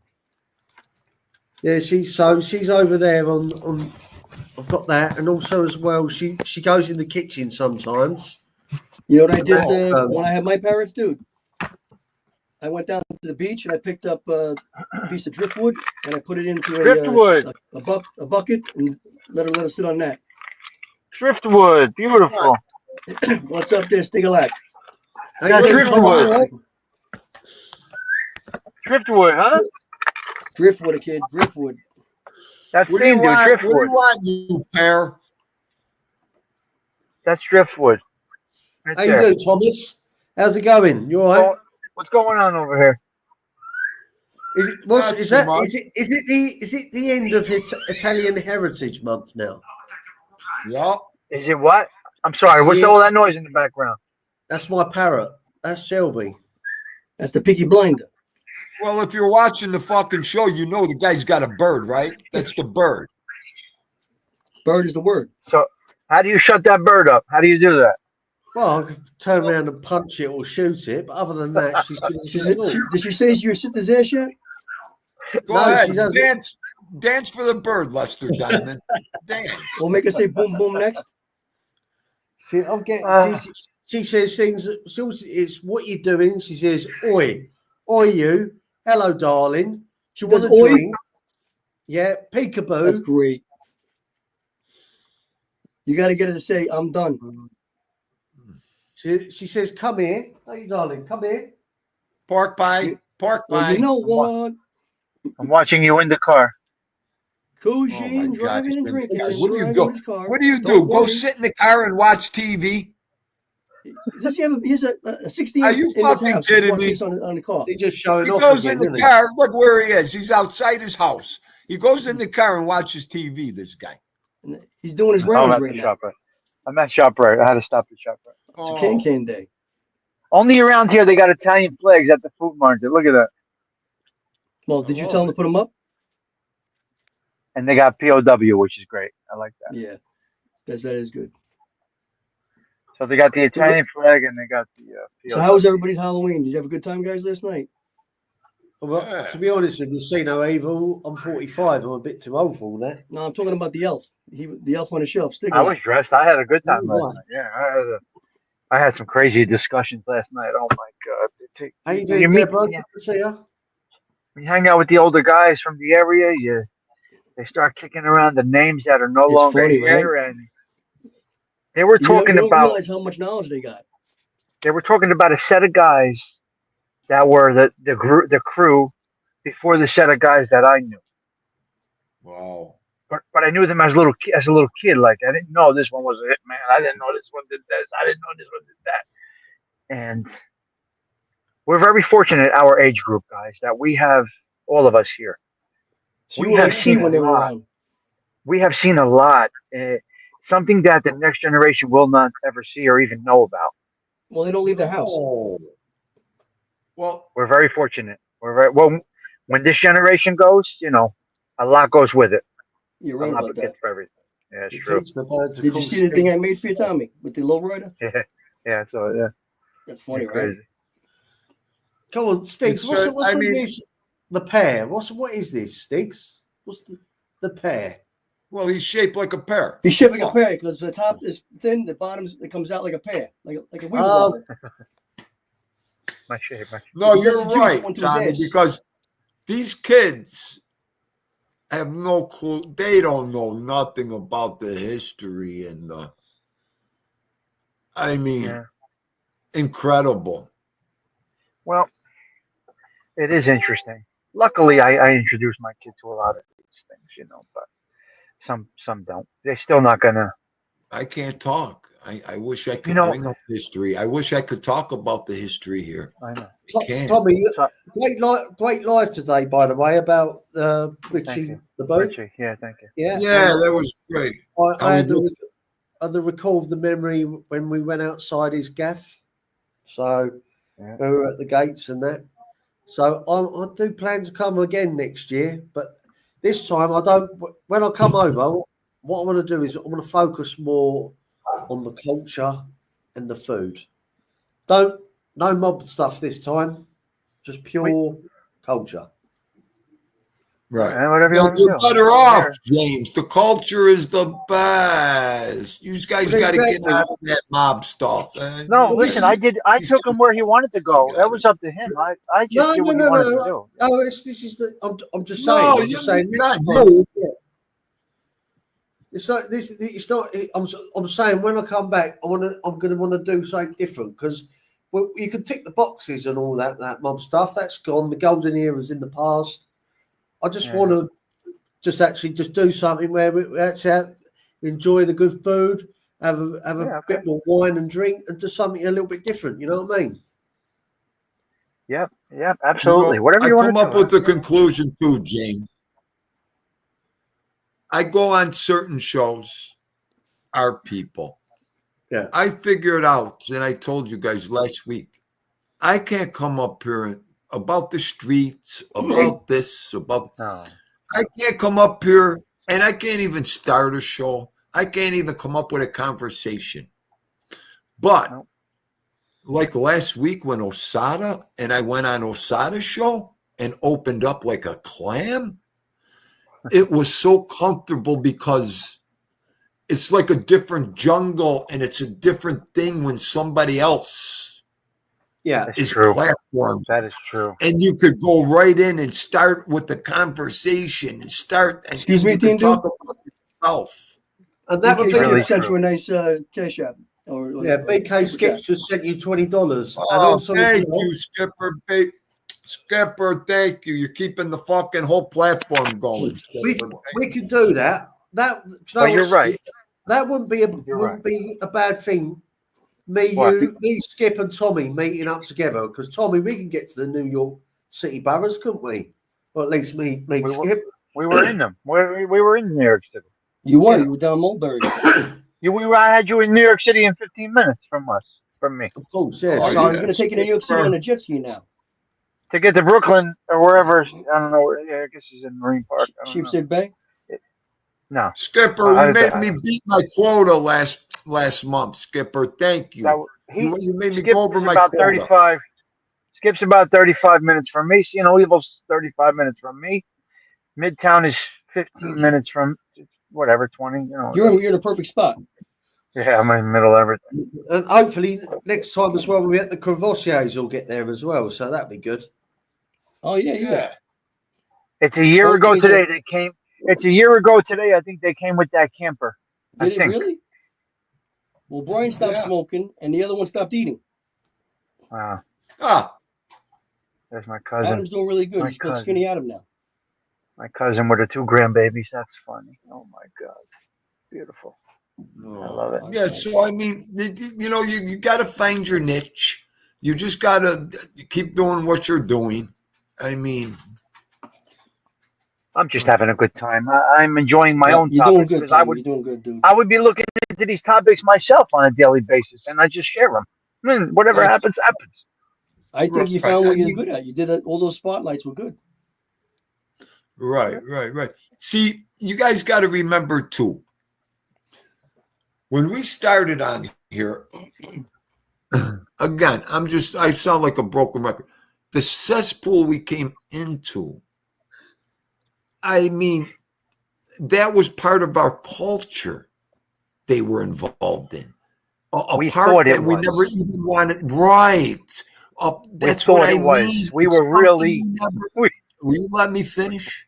Speaker 2: Yeah, she's over there on. I've got that, and also as well, she goes in the kitchen sometimes.
Speaker 3: You know what I did
Speaker 2: Oh,
Speaker 3: when I had my parents, dude? I went down to the beach and I picked up a piece of driftwood and I put it into a bucket and let her sit on that.
Speaker 4: Driftwood, beautiful.
Speaker 3: What's up there, Stigalac?
Speaker 4: That's driftwood. Driftwood, huh?
Speaker 3: Driftwood, kid. Driftwood.
Speaker 4: That's
Speaker 1: What do you want?
Speaker 4: driftwood.
Speaker 1: What do you want, you pair?
Speaker 4: That's driftwood. Right
Speaker 2: How you
Speaker 4: there.
Speaker 2: doing, Thomas? How's it going? You all right?
Speaker 4: What's going on over here?
Speaker 1: Not
Speaker 2: Is
Speaker 1: too much.
Speaker 2: it the end of Italian Heritage Month now?
Speaker 1: Yep.
Speaker 4: Is it what? I'm sorry. What's
Speaker 2: Yeah.
Speaker 4: all that noise in the background?
Speaker 2: That's my parrot. That's Shelby.
Speaker 3: That's the Peaky Blinder.
Speaker 1: Well, if you're watching the fucking show, you know the guy's got a bird, right? That's the bird.
Speaker 3: Bird is the word.
Speaker 4: So, how do you shut that bird up? How do you do that?
Speaker 2: Well, I could turn around and punch it or shoot it, but other than that, she's
Speaker 3: Did she say you sit his ass yet?
Speaker 1: Go
Speaker 2: No,
Speaker 1: ahead.
Speaker 2: she doesn't.
Speaker 1: Dance for the bird, Lester Diamond. Dance.
Speaker 3: We'll make her say boom boom next.
Speaker 2: She says things. It's what you're doing. She says, "Oi, you. Hello, darling. She wants a
Speaker 3: Does oi?
Speaker 2: drink. Yeah, peekaboo.
Speaker 3: That's great. You got to get her to say, "I'm done."
Speaker 2: She says, "Come here, hey, darling. Come here."
Speaker 1: Pork pie. Park
Speaker 3: Well,
Speaker 1: by.
Speaker 3: you know what?
Speaker 4: I'm watching you in the car.
Speaker 3: Coaching,
Speaker 1: God,
Speaker 3: driving,
Speaker 1: he's
Speaker 3: and
Speaker 1: been-
Speaker 3: drinking, and
Speaker 1: What do you
Speaker 3: driving
Speaker 1: do?
Speaker 3: with his car.
Speaker 1: What do you
Speaker 3: Don't
Speaker 1: do? Go
Speaker 3: worry.
Speaker 1: sit in the car and watch TV?
Speaker 3: He has a 60
Speaker 1: Are
Speaker 3: inch
Speaker 1: you
Speaker 3: in his
Speaker 1: fucking
Speaker 3: house.
Speaker 1: kidding
Speaker 3: Watching
Speaker 1: me?
Speaker 3: this on the car.
Speaker 2: He's just showing
Speaker 1: He
Speaker 2: off
Speaker 1: goes
Speaker 2: again,
Speaker 1: in the
Speaker 2: isn't he?
Speaker 1: car. Look where he is. He's outside his house. He goes in the car and watches TV. This guy.
Speaker 3: And he's doing his
Speaker 4: I'm
Speaker 3: rounds
Speaker 4: at
Speaker 3: right
Speaker 4: the
Speaker 3: now.
Speaker 4: ShopRite. I'm at ShopRite. I had to stop at ShopRite.
Speaker 3: It's a Cane Day.
Speaker 4: Only around here they got Italian flags at the food market. Look at that.
Speaker 3: Well, did you tell him to put them up?
Speaker 4: And they got POW, which is great. I like that.
Speaker 3: Yeah, that is good.
Speaker 4: So they got the Italian flag and they got the POW.
Speaker 3: So how was everybody's Halloween? Did you have a good time, guys, last night?
Speaker 2: Well,
Speaker 1: Yeah.
Speaker 2: to be honest with you, see no evil. I'm 45. I'm a bit too old for all that.
Speaker 3: No, I'm talking about the elf. The elf on the shelf.
Speaker 4: I was dressed. I had a good time
Speaker 2: Oh,
Speaker 4: last night. Yeah, I had some crazy discussions last night. Oh my god!
Speaker 2: How you
Speaker 4: You
Speaker 2: doing,
Speaker 4: meet-
Speaker 2: Deborah? Good to see you.
Speaker 4: When you hang out with the older guys from the area, they start kicking around the names that are no
Speaker 3: It's
Speaker 4: longer
Speaker 3: funny,
Speaker 4: here, and they were
Speaker 3: You
Speaker 4: talking
Speaker 3: don't
Speaker 4: about
Speaker 3: realize how much knowledge they got.
Speaker 4: a set of guys that were the crew before the set of guys that I knew.
Speaker 1: Wow.
Speaker 4: But I knew them as a little kid. Like I didn't know this one was a hit man. I didn't know this one did this. I didn't know this one did that. And we're very fortunate, our age group, guys, that we have all of us here.
Speaker 3: So
Speaker 4: We
Speaker 3: you were
Speaker 4: have
Speaker 3: like
Speaker 4: seen
Speaker 3: when
Speaker 4: a
Speaker 3: they were
Speaker 4: lot.
Speaker 3: around.
Speaker 4: We have seen a lot. Something that the next generation will not ever see or even know about.
Speaker 3: Well, they don't leave the house.
Speaker 1: Oh. Well,
Speaker 4: We're very fortunate. When this generation goes, a lot goes with it.
Speaker 3: You're
Speaker 4: A
Speaker 3: right
Speaker 4: lot
Speaker 3: about that.
Speaker 4: gets for everything. Yeah, it's
Speaker 2: It
Speaker 4: true.
Speaker 2: teach the birds to
Speaker 3: Did
Speaker 2: call
Speaker 3: you see the
Speaker 2: street.
Speaker 3: thing I made for you, Tommy, with the lowrider?
Speaker 4: Yeah. So yeah,
Speaker 3: That's funny,
Speaker 4: it's
Speaker 3: right?
Speaker 4: crazy.
Speaker 2: Come on, Stiggs.
Speaker 1: It's,
Speaker 2: What's,
Speaker 1: I
Speaker 2: what's
Speaker 1: mean-
Speaker 2: this? The pear. What is this, Stiggs? What's the pear?
Speaker 1: well, he's shaped like a pear.
Speaker 3: He's shaped like a
Speaker 1: Fuck.
Speaker 3: pear because the top is thin, the bottom it comes out like a pear, like a weed
Speaker 2: Oh.
Speaker 3: wobble.
Speaker 4: My shape.
Speaker 1: No,
Speaker 3: He
Speaker 1: you're
Speaker 3: doesn't juice
Speaker 1: right,
Speaker 3: onto his
Speaker 1: Tommy,
Speaker 3: ass.
Speaker 1: because these kids have no clue. They don't know nothing about the history and the. I mean,
Speaker 4: Yeah.
Speaker 1: incredible.
Speaker 4: Well, it is interesting. Luckily, I introduced my kid to a lot of these things, but some don't. They're still not gonna.
Speaker 1: I can't talk. I wish I could
Speaker 4: know-
Speaker 1: bring up history. I wish I could talk about the history here.
Speaker 4: I know.
Speaker 1: I can't.
Speaker 2: Tommy,
Speaker 4: So-
Speaker 2: great live today, by the way, about
Speaker 4: Thank
Speaker 2: Richie
Speaker 4: you.
Speaker 2: the boat.
Speaker 4: Richie, yeah, thank you.
Speaker 2: Yeah,
Speaker 1: Yeah, that was great.
Speaker 2: I had the recall of the memory when we went outside his gaff. So
Speaker 4: Yeah.
Speaker 2: we were at the gates and that. So I do plan to come again next year, but this time I don't. When I come over, what I want to do is I want to focus more on the culture and the food. No mob stuff this time, just pure culture.
Speaker 1: Right.
Speaker 4: And whatever you
Speaker 1: Well,
Speaker 4: want to
Speaker 1: you're
Speaker 4: do.
Speaker 1: better off, James. The culture is the best. You guys
Speaker 2: Well,
Speaker 1: got to get
Speaker 2: exactly.
Speaker 1: out of that mob stuff.
Speaker 4: No,
Speaker 1: You
Speaker 4: listen,
Speaker 1: guys-
Speaker 4: I took him where he wanted to go. That was up to him. I just did what he wanted to do.
Speaker 2: No, this is the. I'm just
Speaker 1: No,
Speaker 2: saying. I'm
Speaker 1: you
Speaker 2: just saying.
Speaker 1: not
Speaker 2: next time-
Speaker 1: you.
Speaker 2: Yeah. It's like this. It's not. I'm saying when I come back, I'm going to want to do something different because you can tick the boxes and all that mob stuff. That's gone. The golden era's in the past. I just
Speaker 4: Yeah.
Speaker 2: want to just do something where we actually enjoy the good food, have a
Speaker 4: Yeah, okay.
Speaker 2: bit more wine and drink, and do something a little bit different. You know what I mean?
Speaker 4: Yep, absolutely.
Speaker 1: You know,
Speaker 4: Whatever you
Speaker 1: I
Speaker 4: want
Speaker 1: come
Speaker 4: to
Speaker 1: up
Speaker 4: do.
Speaker 1: with the conclusion too, James. I go on certain shows, our people.
Speaker 2: Yeah.
Speaker 1: I figured out, and I told you guys last week, I can't come up here and about the streets, about this, about.
Speaker 4: No.
Speaker 1: I can't come up here and I can't even start a show. I can't even come up with a conversation. But
Speaker 4: Nope.
Speaker 1: like last week when Osada and I went on Osada's show and opened up like a clam, it was so comfortable because it's like a different jungle and it's a different thing when somebody else
Speaker 2: Yeah.
Speaker 4: That's
Speaker 1: is
Speaker 4: true.
Speaker 1: platformed.
Speaker 4: That is true.
Speaker 1: And you could go right in and start with the conversation and start. And
Speaker 3: Excuse me,
Speaker 1: you could
Speaker 3: Team
Speaker 1: talk
Speaker 3: Dude?
Speaker 1: about yourself.
Speaker 2: And that would
Speaker 3: BK
Speaker 2: be
Speaker 4: Really
Speaker 3: Skip sent
Speaker 4: true.
Speaker 3: you a nice cash app. Or
Speaker 2: yeah. BK
Speaker 3: super chat.
Speaker 2: Sketch just sent you $20, and
Speaker 1: Oh,
Speaker 2: also
Speaker 1: thank you, Skipper. Skipper, thank you. You're keeping the fucking whole platform going.
Speaker 2: We could do that. That, do you know
Speaker 4: Well, you're
Speaker 2: what,
Speaker 4: right.
Speaker 2: Skip? That wouldn't be
Speaker 4: You're
Speaker 2: be a bad thing. Me,
Speaker 4: What?
Speaker 2: me, Skip, and Tommy meeting up together, because Tommy, we can get to the New York City boroughs, couldn't we? Or at least me,
Speaker 4: We were-
Speaker 2: Skip.
Speaker 4: We were in them. We were in New York City.
Speaker 3: You were.
Speaker 2: Yeah.
Speaker 3: You were down Mulberry.
Speaker 4: I had you in New York City in 15 minutes from me.
Speaker 2: Of course, yeah.
Speaker 1: Oh,
Speaker 3: So
Speaker 2: So
Speaker 3: he's going to take you to New York City on a jet ski now.
Speaker 4: To get to Brooklyn or wherever, I don't know. I guess he's in Marine Park. I don't know.
Speaker 3: Sheepshead Bay.
Speaker 4: No,
Speaker 1: Skipper,
Speaker 4: I-
Speaker 1: you made me beat my quota last month. Skipper, thank you. You made me
Speaker 4: Skip
Speaker 1: go over
Speaker 4: is
Speaker 1: my
Speaker 4: about
Speaker 1: quota.
Speaker 4: 35. Skip's about 35 minutes from me. Evil's 35 minutes from me. Midtown is 15 minutes from whatever, 20.
Speaker 3: You're in the perfect spot.
Speaker 4: Yeah, I'm in the middle of everything.
Speaker 2: and hopefully next time as well, we at the Crevossiers will get there as well. So that'd be good.
Speaker 3: Oh yeah.
Speaker 4: It's a year
Speaker 3: Both
Speaker 4: ago
Speaker 3: days
Speaker 4: today they came. It's a year ago today. I think they came with that camper. I
Speaker 3: Did it
Speaker 4: think.
Speaker 3: really? Well, Brian stopped smoking, and the other one stopped eating.
Speaker 4: Wow.
Speaker 1: Ah,
Speaker 4: There's my cousin.
Speaker 3: Adam's doing really good.
Speaker 4: My
Speaker 3: He's called
Speaker 4: cousin.
Speaker 3: Skinny Adam now.
Speaker 4: My cousin with her 2 grandbabies. That's funny. Oh my God. Beautiful. I love it.
Speaker 1: yeah. So I mean, you got to find your niche. You just got to keep doing what you're doing. I mean,
Speaker 4: I'm just having a good time. I'm enjoying my own
Speaker 3: You're
Speaker 4: topics
Speaker 3: doing good,
Speaker 4: because
Speaker 3: Tommy. You're doing good, dude.
Speaker 4: I would be looking into these topics myself on a daily basis, and I just share them. Whatever happens, happens.
Speaker 3: I think you
Speaker 1: Right.
Speaker 3: found what
Speaker 1: I
Speaker 3: you're
Speaker 1: mean-
Speaker 3: good at. You did it. All those spotlights were good.
Speaker 1: right. See, you guys got to remember too. When we started on here, again, I sound like a broken record. The cesspool we came into, I mean, that was part of our culture they were involved in. A
Speaker 4: We
Speaker 1: part
Speaker 4: thought it
Speaker 1: that we
Speaker 4: was.
Speaker 1: never even wanted. Right. That's
Speaker 4: thought
Speaker 1: what I
Speaker 4: it was.
Speaker 1: mean.
Speaker 4: We were
Speaker 1: Something
Speaker 4: really-
Speaker 1: Will you let me finish?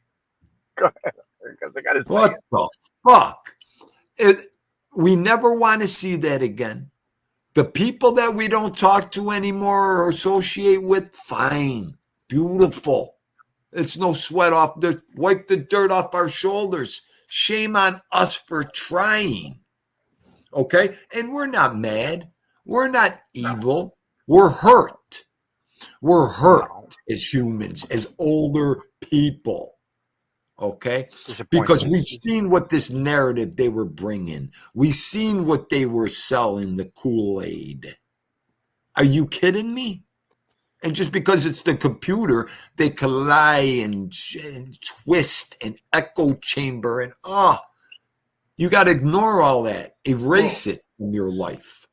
Speaker 4: Go ahead, because I gotta say
Speaker 1: What
Speaker 4: it.
Speaker 1: the fuck? We never want to see that again. The people that we don't talk to anymore or associate with, fine, beautiful. It's no sweat off. Wipe the dirt off our shoulders. Shame on us for trying. Okay? And we're not mad. We're not evil. We're hurt. We're hurt as humans, as older people. Okay? Because we've seen what this narrative they were bringing. We've seen what they were selling, the Kool-Aid. Are you kidding me? And just because it's the computer, they can lie and twist and echo chamber and you got to ignore all that. Erase it from your life.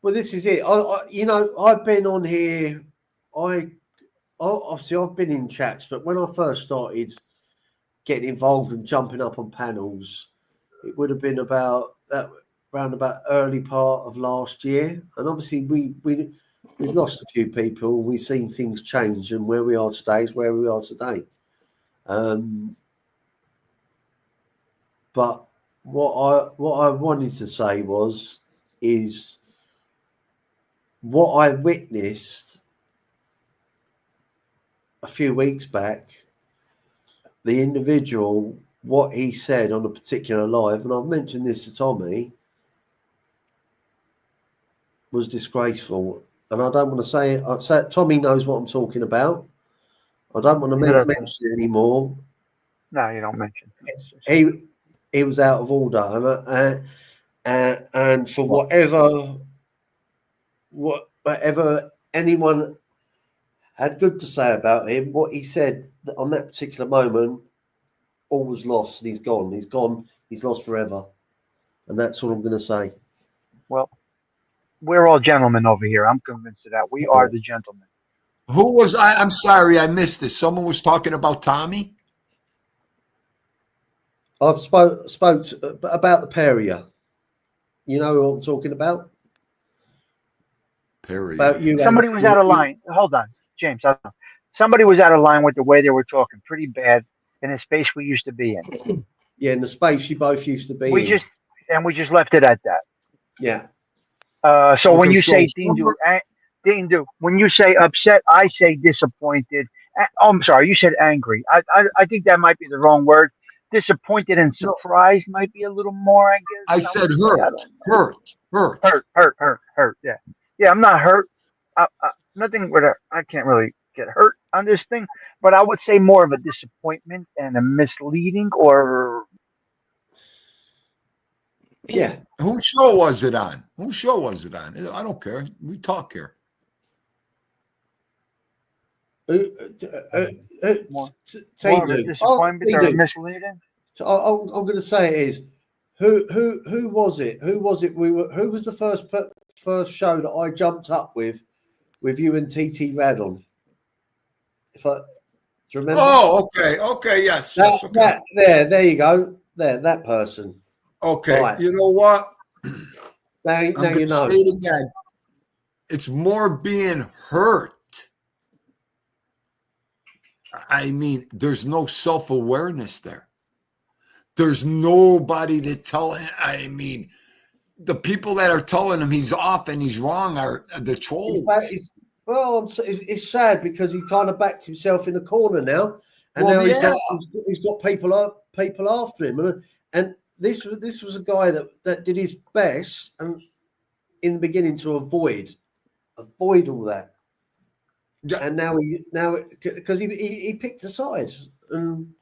Speaker 2: Well, this is it. I've been on here. Obviously I've been in chats, but when I first started getting involved and jumping up on panels, it would have been around about early part of last year. And obviously we've lost a few people. We've seen things change, and where we are today is where we are today. But what I wanted to say is what I witnessed a few weeks back. The individual, what he said on a particular live, and I've mentioned this to Tommy, was disgraceful. And I don't want to say it. Tommy knows what I'm talking about. I don't want to mention it anymore.
Speaker 4: No, you don't mention.
Speaker 2: He was out of order, and for whatever anyone had good to say about him, what he said on that particular moment, all was lost, and he's gone. He's gone. He's lost forever, and that's all I'm going to say.
Speaker 4: Well, we're all gentlemen over here. I'm convinced of that. We are the gentlemen.
Speaker 1: Who was I? I'm sorry, I missed this. Someone was talking about Tommy.
Speaker 2: I've spoke about the Perrier. You know who I'm talking about?
Speaker 1: Perry.
Speaker 2: About you.
Speaker 4: Somebody was out of line. Hold on, James. I don't know. Somebody was out of line with the way they were talking. Pretty bad in the space we used to be in.
Speaker 2: Yeah, in the space you both used to be
Speaker 4: We
Speaker 2: in.
Speaker 4: just left it at that.
Speaker 2: Yeah.
Speaker 4: So when
Speaker 1: Okay,
Speaker 4: you
Speaker 1: so
Speaker 4: say Didn't do. When you say upset, I say disappointed. Oh, I'm sorry. You said angry. I think that might be the wrong word. Disappointed and
Speaker 1: No,
Speaker 4: surprised might be a little more. I
Speaker 1: I
Speaker 4: guess I
Speaker 1: said
Speaker 4: would say. I
Speaker 1: hurt,
Speaker 4: don't know.
Speaker 1: hurt.
Speaker 4: Hurt. Yeah, yeah. I'm not hurt. Nothing with I can't really get hurt on this thing, but I would say more of a disappointment and a misleading or
Speaker 2: Yeah.
Speaker 1: Whose show was it on? Whose show was it on? I don't care. We talk here.
Speaker 4: more,
Speaker 2: Team
Speaker 4: more of a
Speaker 2: do.
Speaker 4: disappointment or a
Speaker 2: Team do.
Speaker 4: misleading.
Speaker 2: So I'm going to say it is. Who was it? Who was it? Who was the first show that I jumped up with you and TT Rad on? Do you remember?
Speaker 1: Oh, okay, yes, okay.
Speaker 2: There you go. That person.
Speaker 1: Okay,
Speaker 2: Right.
Speaker 1: you know what?
Speaker 2: Now
Speaker 1: I'm going
Speaker 2: you
Speaker 1: to
Speaker 2: know.
Speaker 1: say it again. It's more being hurt. I mean, there's no self-awareness there. There's nobody to tell him. I mean, the people that are telling him he's off and he's wrong are the trolls.
Speaker 2: Well, it's sad because he kind of backed himself in a corner now, and
Speaker 1: Well,
Speaker 2: now
Speaker 1: yeah.
Speaker 2: he's got people after him, and this was a guy that did his best and in the beginning to avoid all that,
Speaker 1: Yeah.
Speaker 2: and now because he picked a side, and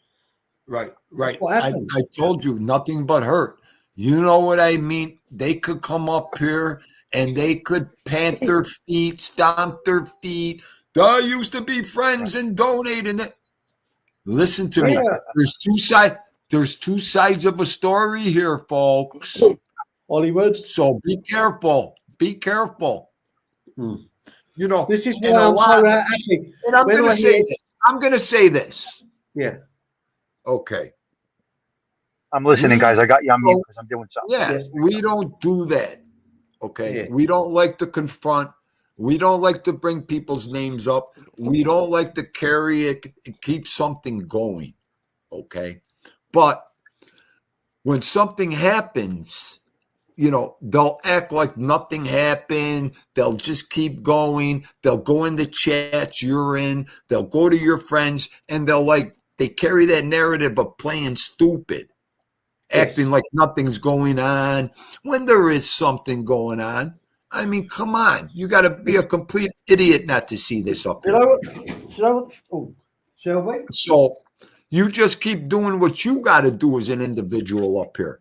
Speaker 1: Right.
Speaker 2: what happened.
Speaker 1: I told you nothing but hurt. You know what I mean? They could come up here and they could pant their feet, stomp their feet. They used to be friends and donate. And listen to me.
Speaker 2: Yeah.
Speaker 1: There's two sides. There's two sides of a story here, folks.
Speaker 2: Hollywood.
Speaker 1: So be careful. Be careful.
Speaker 2: Hmm.
Speaker 1: You know,
Speaker 2: This is
Speaker 1: and
Speaker 2: why
Speaker 1: a
Speaker 2: I'm
Speaker 1: lot-
Speaker 2: so happy.
Speaker 1: And I'm
Speaker 2: When
Speaker 1: going to
Speaker 2: I
Speaker 1: say
Speaker 2: hear-
Speaker 1: this. I'm going to say this.
Speaker 2: Yeah.
Speaker 1: Okay.
Speaker 4: I'm listening, guys. I got you on mute because I'm doing something.
Speaker 1: Yeah, we don't do that. Okay.
Speaker 2: Yeah.
Speaker 1: We don't like to confront. We don't like to bring people's names up. We don't like to carry it, keep something going. Okay. But when something happens, you know, they'll act like nothing happened. They'll just keep going. They'll go in the chats you're in. They'll go to your friends and they carry that narrative of playing stupid. Acting like nothing's going on when there is something going on. I mean, come on. You got to be a complete idiot not to see this up
Speaker 2: You
Speaker 1: here.
Speaker 2: know what? Oh, shall we?
Speaker 1: So you just keep doing what you got to do as an individual up here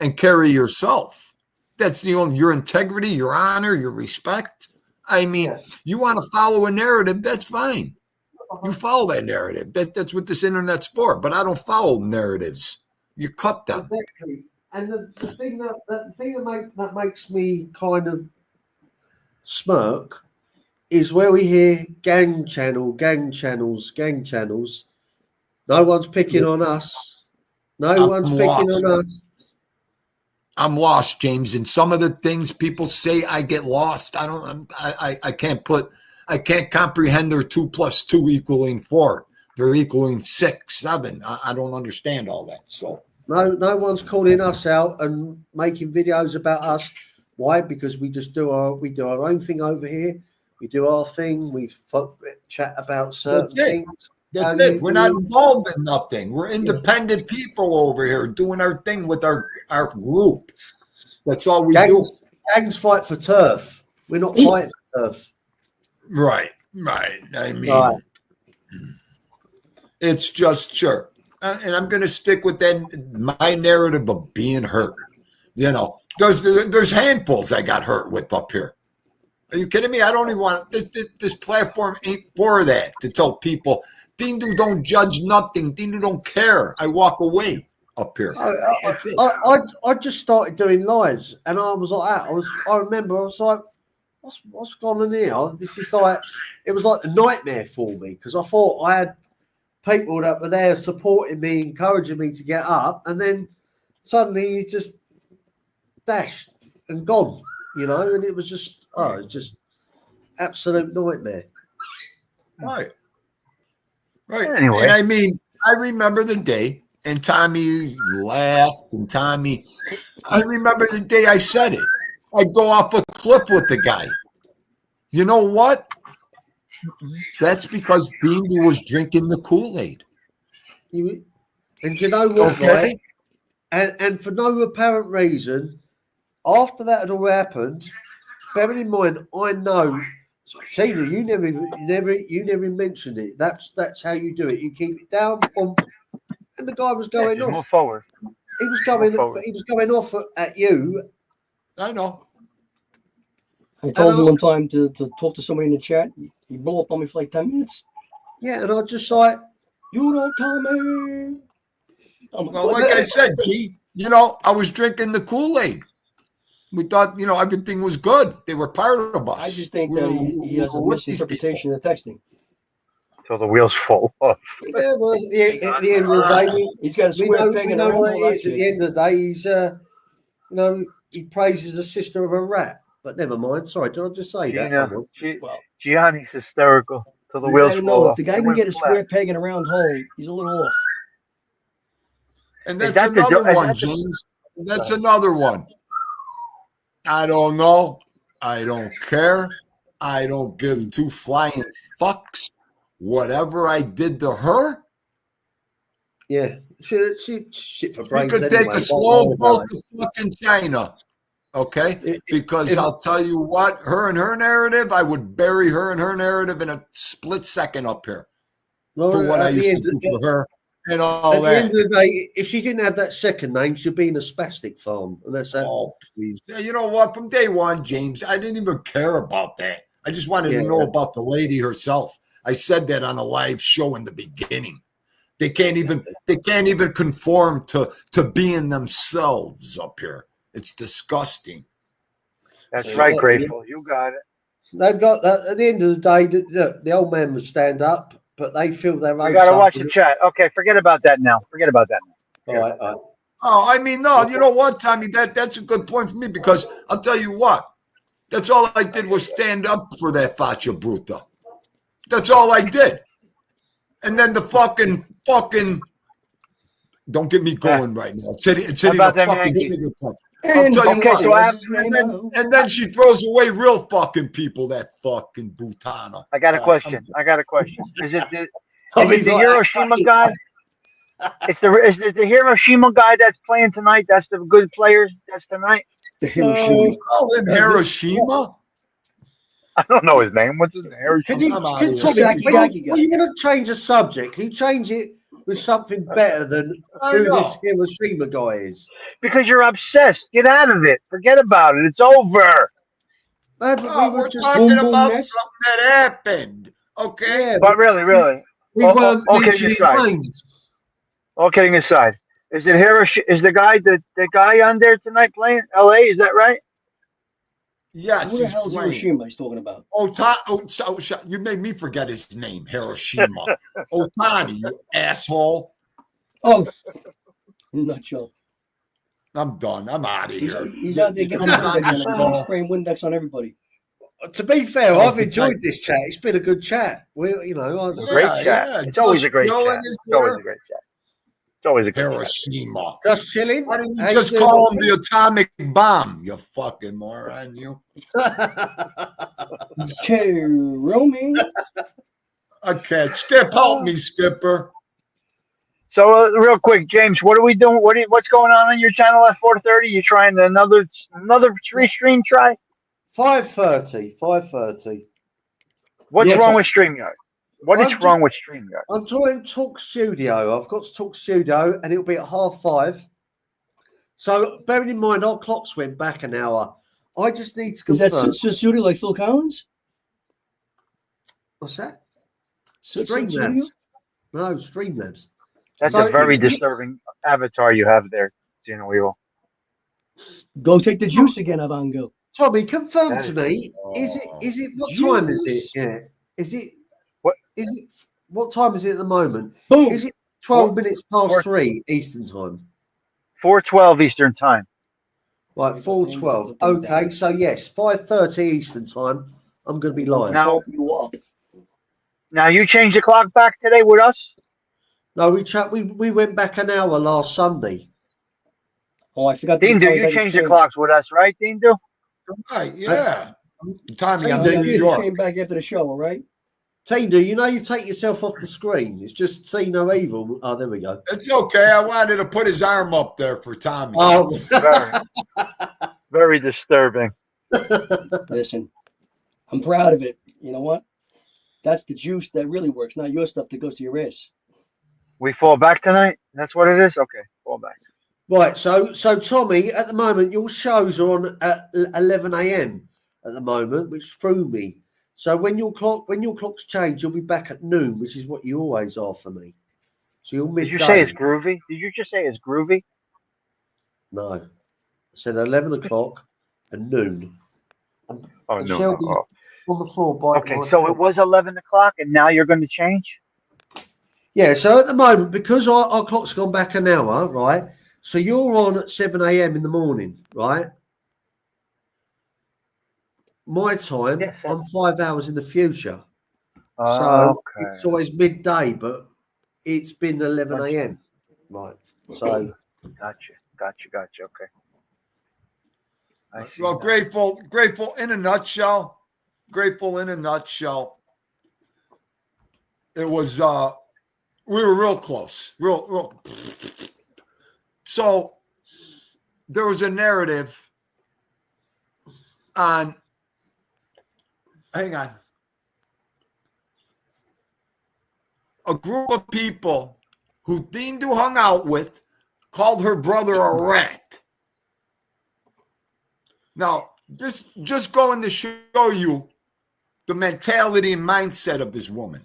Speaker 1: and carry yourself. That's your integrity, your honor, your respect. I mean, you want to follow a narrative, that's fine. You follow that narrative. That's what this internet's for. But I don't follow narratives. You cut them.
Speaker 2: Exactly. And the thing that makes me kind of smirk is where we hear gang channels. No one's picking on us. No one's picking on us.
Speaker 1: I'm lost, James. And some of the things people say, I get lost. I can't comprehend their 2 + 2 equaling 4. They're equaling 6, 7. I don't understand all that. So
Speaker 2: No one's calling us out and making videos about us. Why? Because we just do our own thing over here. We do our thing. We chat about certain things.
Speaker 1: That's it. We're not involved in nothing. We're independent people over here doing our thing with our group. That's all we do.
Speaker 2: Gangs fight for turf. We're not fighting for turf.
Speaker 1: Right. I mean, it's just sure. And I'm going to stick with my narrative of being hurt. You know, there's handfuls I got hurt with up here. Are you kidding me? I don't even want this platform ain't for that to tell people. Dindu don't judge nothing. Dindu don't care. I walk away up here. That's it.
Speaker 2: I just started doing lives, and I was like that. I remember I was like, what's going on here? This is like, it was like a nightmare for me because I thought I had people that were there supporting me, encouraging me to get up, and then suddenly he's just dashed and gone, you know, and it was just absolute nightmare.
Speaker 1: Right.
Speaker 4: Anyway.
Speaker 1: And I mean, I remember the day, and Tommy laughed, and I remember the day I said it. I'd go off a cliff with the guy. You know what? That's because Dean was drinking the Kool-Aid.
Speaker 2: And you know what,
Speaker 1: Okay.
Speaker 2: right? And for no apparent reason, after that had all happened, bearing in mind, I know, Tina, you never mentioned it. That's how you do it. You keep it down, boom, and the guy was going
Speaker 4: Just move
Speaker 2: off.
Speaker 4: forward.
Speaker 2: He was going,
Speaker 4: forward.
Speaker 2: but he was going off at you.
Speaker 1: I know.
Speaker 3: I told him one time to talk to somebody in the chat. He blew up on me for like 10 minutes.
Speaker 2: Yeah, and I just like,
Speaker 3: You don't tell me. Oh my
Speaker 1: Well,
Speaker 3: God.
Speaker 1: like I said, G, I was drinking the Kool-Aid. We thought, everything was good. They were part of us.
Speaker 3: I just think that he has a misinterpretation of texting.
Speaker 4: Till the wheels fall off.
Speaker 2: yeah, well, at the end of the day,
Speaker 3: He's got a square peg in a round
Speaker 2: what
Speaker 3: hole.
Speaker 2: it
Speaker 3: That's
Speaker 2: is. At the
Speaker 3: it.
Speaker 2: end of the day, he's, he praises a sister of a rat. But never mind. Sorry, did I just say that?
Speaker 4: Gina,
Speaker 3: Well,
Speaker 4: Gianni's hysterical till the
Speaker 3: I
Speaker 4: wheels
Speaker 3: don't
Speaker 4: fall
Speaker 3: know.
Speaker 4: off.
Speaker 3: If the guy
Speaker 4: It
Speaker 3: can
Speaker 4: went
Speaker 3: get a
Speaker 4: flat.
Speaker 3: square peg in a round hole, he's a little off.
Speaker 1: And
Speaker 4: Is
Speaker 1: that's
Speaker 4: that the
Speaker 1: another
Speaker 4: jo- is
Speaker 1: one,
Speaker 4: that the-
Speaker 1: James. That's another one. I don't know. I don't care. I don't give two flying fucks. Whatever I did to her,
Speaker 2: Yeah, she shit for
Speaker 1: we
Speaker 2: brains
Speaker 1: could
Speaker 2: anyway.
Speaker 1: take a
Speaker 2: Don't
Speaker 1: slow
Speaker 2: worry
Speaker 1: boat
Speaker 2: about
Speaker 1: to fucking China. Okay?
Speaker 2: it.
Speaker 1: Because
Speaker 2: if-
Speaker 1: I'll tell you what, her and her narrative, I would bury her and her narrative in a split second up here for what I used to do for her and all
Speaker 2: At the end
Speaker 1: that.
Speaker 2: of the day, if she didn't have that second name, she'd be in a spastic farm. And that's that.
Speaker 1: Oh, please. You know what? From day one, James, I didn't even care about that. I just wanted to know about the lady herself. I said that on a live show in the beginning. They can't even conform to being themselves up here. It's disgusting.
Speaker 4: That's
Speaker 2: So,
Speaker 4: right, Grateful. You got it.
Speaker 2: They've got that. At the end of the day, the old man would stand up, but they feel their own.
Speaker 4: We got to watch the chat. Okay, forget about that now. Forget about that now.
Speaker 2: All right.
Speaker 1: Oh, I mean, no, you know what, Tommy? That's a good point for me because I'll tell you what. That's all I did was stand up for that faccia bruta. That's all I did. And then the fucking don't get me going right now. It's hitting
Speaker 4: How
Speaker 1: a
Speaker 4: about them
Speaker 1: fucking
Speaker 4: Yankees?
Speaker 1: trigger point. I'll tell you
Speaker 4: okay,
Speaker 1: what.
Speaker 4: so I have-
Speaker 1: And then she throws away real fucking people, that fucking Butana.
Speaker 4: I got a question. Is it the
Speaker 2: Tommy's like,
Speaker 4: Hiroshima guy? Is it the Hiroshima guy that's playing tonight? That's the good players that's tonight?
Speaker 3: The Hiroshima.
Speaker 1: Oh, in Hiroshima?
Speaker 4: I don't know his name. What's his name?
Speaker 2: Can
Speaker 4: Hiroshima.
Speaker 2: you,
Speaker 1: I'm out
Speaker 2: can
Speaker 1: of here.
Speaker 2: Tommy,
Speaker 3: Saki guy.
Speaker 2: when you're going to change a subject, can you change it with something better than
Speaker 1: I
Speaker 2: who
Speaker 1: know.
Speaker 2: this Hiroshima guy is?
Speaker 4: Because you're obsessed. Get out of it. Forget about it. It's over.
Speaker 2: No, but
Speaker 1: Oh,
Speaker 2: we
Speaker 1: we're
Speaker 2: were just
Speaker 1: talking
Speaker 3: boom, boom,
Speaker 1: about
Speaker 3: next.
Speaker 1: something that happened. Okay?
Speaker 2: yeah,
Speaker 4: But really,
Speaker 2: we
Speaker 4: oh,
Speaker 2: weren't
Speaker 4: okay,
Speaker 2: mentioning
Speaker 4: decide.
Speaker 2: names.
Speaker 4: all kidding aside, is it Hiroshima? Is the guy on there tonight playing LA? Is that right?
Speaker 1: Yes,
Speaker 3: Who the
Speaker 1: he's
Speaker 3: hell's
Speaker 1: playing.
Speaker 3: Hiroshima he's talking about?
Speaker 1: You made me forget his name, Hiroshima. Otani, you asshole.
Speaker 3: Oh, nutshell.
Speaker 1: I'm done. I'm out of here.
Speaker 3: He's out there getting Windex, spraying Windex on everybody.
Speaker 2: To be fair,
Speaker 1: That was
Speaker 2: I've
Speaker 1: the
Speaker 2: enjoyed
Speaker 1: type-
Speaker 2: this chat. It's been a good chat.
Speaker 4: Great
Speaker 1: Yeah,
Speaker 4: chat.
Speaker 1: yeah,
Speaker 4: It's always a
Speaker 1: just
Speaker 4: great
Speaker 1: yelling
Speaker 4: chat.
Speaker 1: is
Speaker 4: It's always
Speaker 1: there.
Speaker 4: a great chat. It's always a great chat.
Speaker 1: Hiroshima.
Speaker 2: just chilling.
Speaker 1: Why didn't you
Speaker 2: How
Speaker 1: just
Speaker 2: doing?
Speaker 1: call him the atomic bomb, you fucking moron, you?
Speaker 3: Okay, Romy.
Speaker 1: Okay, Skip, help me, Skipper.
Speaker 4: So real quick, James, what are we doing? What's going on your channel at 4:30? You trying another restream try?
Speaker 2: 5:30.
Speaker 4: What's
Speaker 2: Yes,
Speaker 4: wrong
Speaker 2: I-
Speaker 4: with StreamYard? What is
Speaker 2: I'm
Speaker 4: wrong with StreamYard?
Speaker 2: I'm doing Talk Studio. I've got to Talk Studio, and it'll be at 5:30. So bearing in mind our clocks went back an hour. I just need to
Speaker 3: Is that
Speaker 2: confirm.
Speaker 3: studio like Phil Collins?
Speaker 2: What's that?
Speaker 3: Studio?
Speaker 2: Streamlabs. No, Streamlabs.
Speaker 4: That's
Speaker 2: So
Speaker 4: a very
Speaker 2: you-
Speaker 4: disturbing avatar you have there, Gino Evil.
Speaker 3: Go take the juice again, Avango.
Speaker 2: Tommy, confirm
Speaker 4: That
Speaker 2: to
Speaker 4: is-
Speaker 2: me. Is it what time is it?
Speaker 3: Juice.
Speaker 2: Yeah. Is it
Speaker 4: What?
Speaker 2: Is it what time is it at the moment?
Speaker 3: Boom.
Speaker 2: Is it 12
Speaker 4: Four-
Speaker 2: minutes past
Speaker 4: four-
Speaker 2: 3 Eastern time?
Speaker 4: 4:12 Eastern time.
Speaker 2: Right, 4:12. Okay, so yes, 5:30 Eastern time. I'm going to be live.
Speaker 4: Now-
Speaker 3: Pump you up.
Speaker 4: Now you changed the clock back today with us.
Speaker 2: No, we went back an hour last Sunday.
Speaker 3: Oh, I forgot.
Speaker 4: Dean, do
Speaker 3: tell
Speaker 4: you
Speaker 3: that
Speaker 4: change
Speaker 3: it's
Speaker 4: the
Speaker 3: changed.
Speaker 4: clocks with us, right, Dean? Do
Speaker 1: Right, yeah. Tommy, I'm
Speaker 2: Hey,
Speaker 1: in
Speaker 2: dude,
Speaker 1: New
Speaker 3: I'll
Speaker 1: York.
Speaker 3: chain back after the show, all right?
Speaker 2: Tindu, you know you take yourself off the screen. It's just see no evil. Oh, there we go.
Speaker 1: It's okay. I wanted to put his arm up there for Tommy.
Speaker 2: Oh,
Speaker 4: Very, very disturbing.
Speaker 3: Listen, I'm proud of it. You know what? That's the juice that really works, not your stuff that goes to your ass.
Speaker 4: We fall back tonight. That's what it is. Okay, fall back.
Speaker 2: right. So Tommy, at the moment, your shows are on at 11 a.m. at the moment, which threw me. So when your clocks change, you'll be back at noon, which is what you always are for me. So you're midday.
Speaker 4: Did you say it's groovy? Did you just say it's groovy?
Speaker 2: No, I said 11 o'clock and noon.
Speaker 4: Oh
Speaker 2: And
Speaker 4: no.
Speaker 2: Shelby
Speaker 4: Oh.
Speaker 2: on the floor by
Speaker 4: Okay, so it was 11 o'clock, and now you're going to change.
Speaker 2: Yeah, so at the moment, because our clock's gone back an hour, right? So you're on at 7 a.m. in the morning, right? My time,
Speaker 4: Yes,
Speaker 2: I'm 5 hours in the future. So
Speaker 4: Okay.
Speaker 2: it's always midday, but it's been 11
Speaker 4: Gotcha.
Speaker 2: a.m. Right. So
Speaker 4: Gotcha. Okay. I see
Speaker 1: Well,
Speaker 4: now.
Speaker 1: grateful in a nutshell. Grateful in a nutshell. It was we were real close. Real. So there was a narrative on. Hang on. A group of people who Dindu hung out with called her brother a rat. Now, this just going to show you the mentality and mindset of this woman.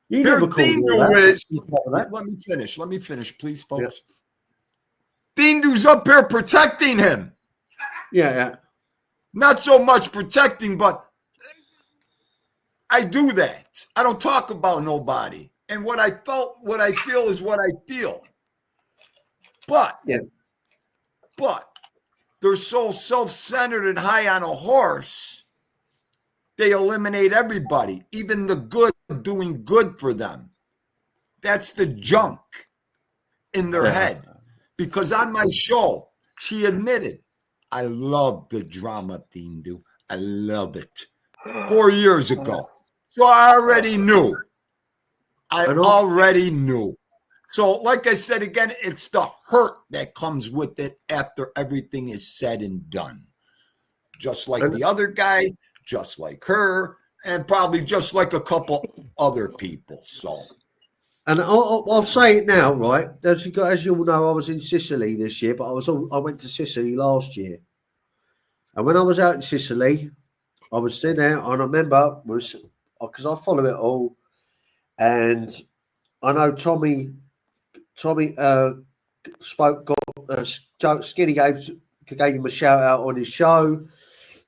Speaker 2: you
Speaker 1: Here
Speaker 2: never called me
Speaker 1: Dindu
Speaker 2: that.
Speaker 1: is.
Speaker 2: You called that.
Speaker 1: Let me finish, please, folks. Dindu's up here protecting him.
Speaker 2: Yeah.
Speaker 1: Not so much protecting, but I do that. I don't talk about nobody. And what I feel is what I feel. But they're so self-centered and high on a horse, they eliminate everybody, even the good doing good for them. That's the junk in their head. Because on my show, she admitted, I love the drama, Dindu. I love it. 4 years ago. So I already knew. So like I said again, it's the hurt that comes with it after everything is said and done. Just like the other guy, just like her, and probably just like a couple other people. So,
Speaker 2: And I'll say it now, right? As you all know, I was in Sicily this year, but I went to Sicily last year. And when I was out in Sicily, I was sitting there, and I remember because I follow it all, and I know Tommy Skinny gave him a shout out on his show.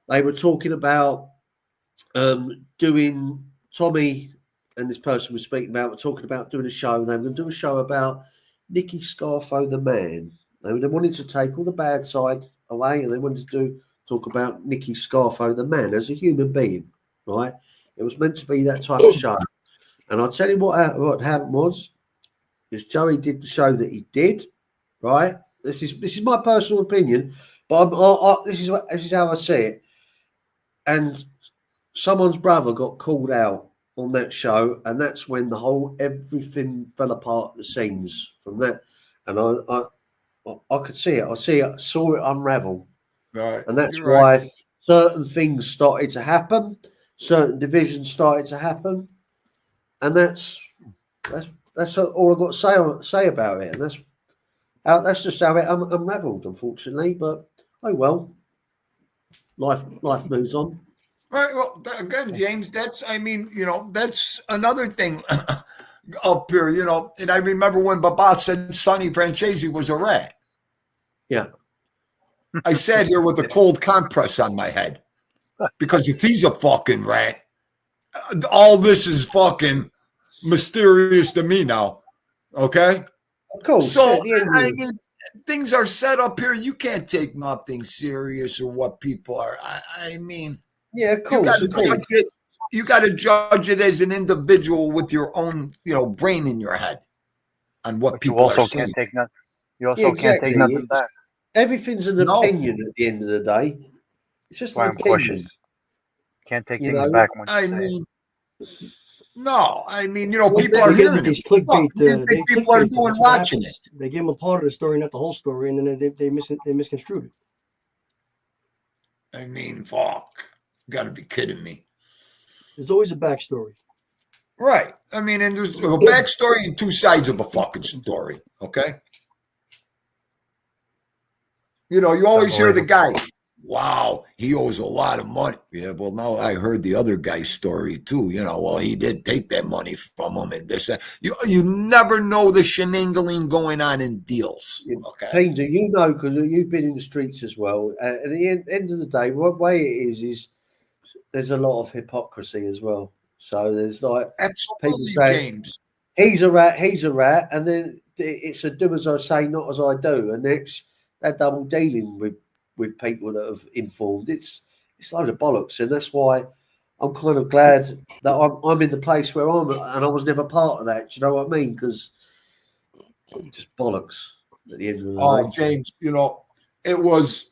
Speaker 2: They were talking about doing Tommy and this person was speaking about were talking about doing a show. They were going to do a show about Nicky Scarfo the man. They wanted to take all the bad side away, and they wanted to talk about Nicky Scarfo the man as a human being. Right? It was meant to be that type of show. And I'll tell you what happened was Joey did the show that he did. Right? This is my personal opinion, but this is how I see it. And someone's brother got called out on that show, and that's when everything fell apart at the seams from that. And I could see it. I saw it unravel.
Speaker 1: right.
Speaker 2: And that's
Speaker 1: You're right.
Speaker 2: why certain things started to happen, certain divisions started to happen, and that's all I've got to say about it. And that's just how it unraveled, unfortunately. But oh well, life moves on.
Speaker 1: Right. Well, again, James, that's another thing up here, and I remember when Baba said Sonny Francesi was a rat.
Speaker 2: Yeah.
Speaker 1: I sat here with a cold compress on my head because if he's a fucking rat, all this is fucking mysterious to me now. Okay.
Speaker 2: Of course.
Speaker 1: So, I mean, things are set up here. You can't take nothing serious or what people are. I mean,
Speaker 2: yeah, of course.
Speaker 1: You got to judge it as an individual with your own, brain in your head on what people are saying.
Speaker 4: You also can't take nothing back.
Speaker 2: Everything's an opinion at the end of the day. It's just an opinion.
Speaker 4: Can't take
Speaker 2: You
Speaker 4: things
Speaker 2: know,
Speaker 4: back once
Speaker 1: I
Speaker 4: you say it.
Speaker 1: mean, no. I mean, you know,
Speaker 3: Well,
Speaker 1: people
Speaker 3: they
Speaker 1: are
Speaker 3: give
Speaker 1: hearing
Speaker 3: it
Speaker 1: it.
Speaker 3: these
Speaker 1: Look,
Speaker 3: clickbait.
Speaker 1: what do you
Speaker 3: They
Speaker 1: think people are
Speaker 3: clickbait.
Speaker 1: doing
Speaker 3: That's what
Speaker 1: watching
Speaker 3: happens.
Speaker 1: it?
Speaker 3: They give them a part of the story, not the whole story, and then they misconstrued it.
Speaker 1: I mean, fuck. You got to be kidding me.
Speaker 3: There's always a backstory.
Speaker 1: Right. I mean, and there's a backstory and two sides of a fucking story. Okay. You know, you always hear the guy, wow, he owes a lot of money. Yeah, well, now I heard the other guy's story too. You know, well, he did take that money from him and this. You never know the shenanigans going on in deals. Okay.
Speaker 2: Peter, you know, because you've been in the streets as well. And at the end of the day, what way it is there's a lot of hypocrisy as well. So there's like people
Speaker 1: Absolutely,
Speaker 2: say,
Speaker 1: James.
Speaker 2: he's a rat, and then it's a do as I say, not as I do, and they're double dealing with people that have informed. It's load of bollocks, and that's why I'm kind of glad that I'm in the place where I'm, and I was never part of that. Do you know what I mean? Because just bollocks at the end of the
Speaker 1: Oh,
Speaker 2: day.
Speaker 1: James, you know, it was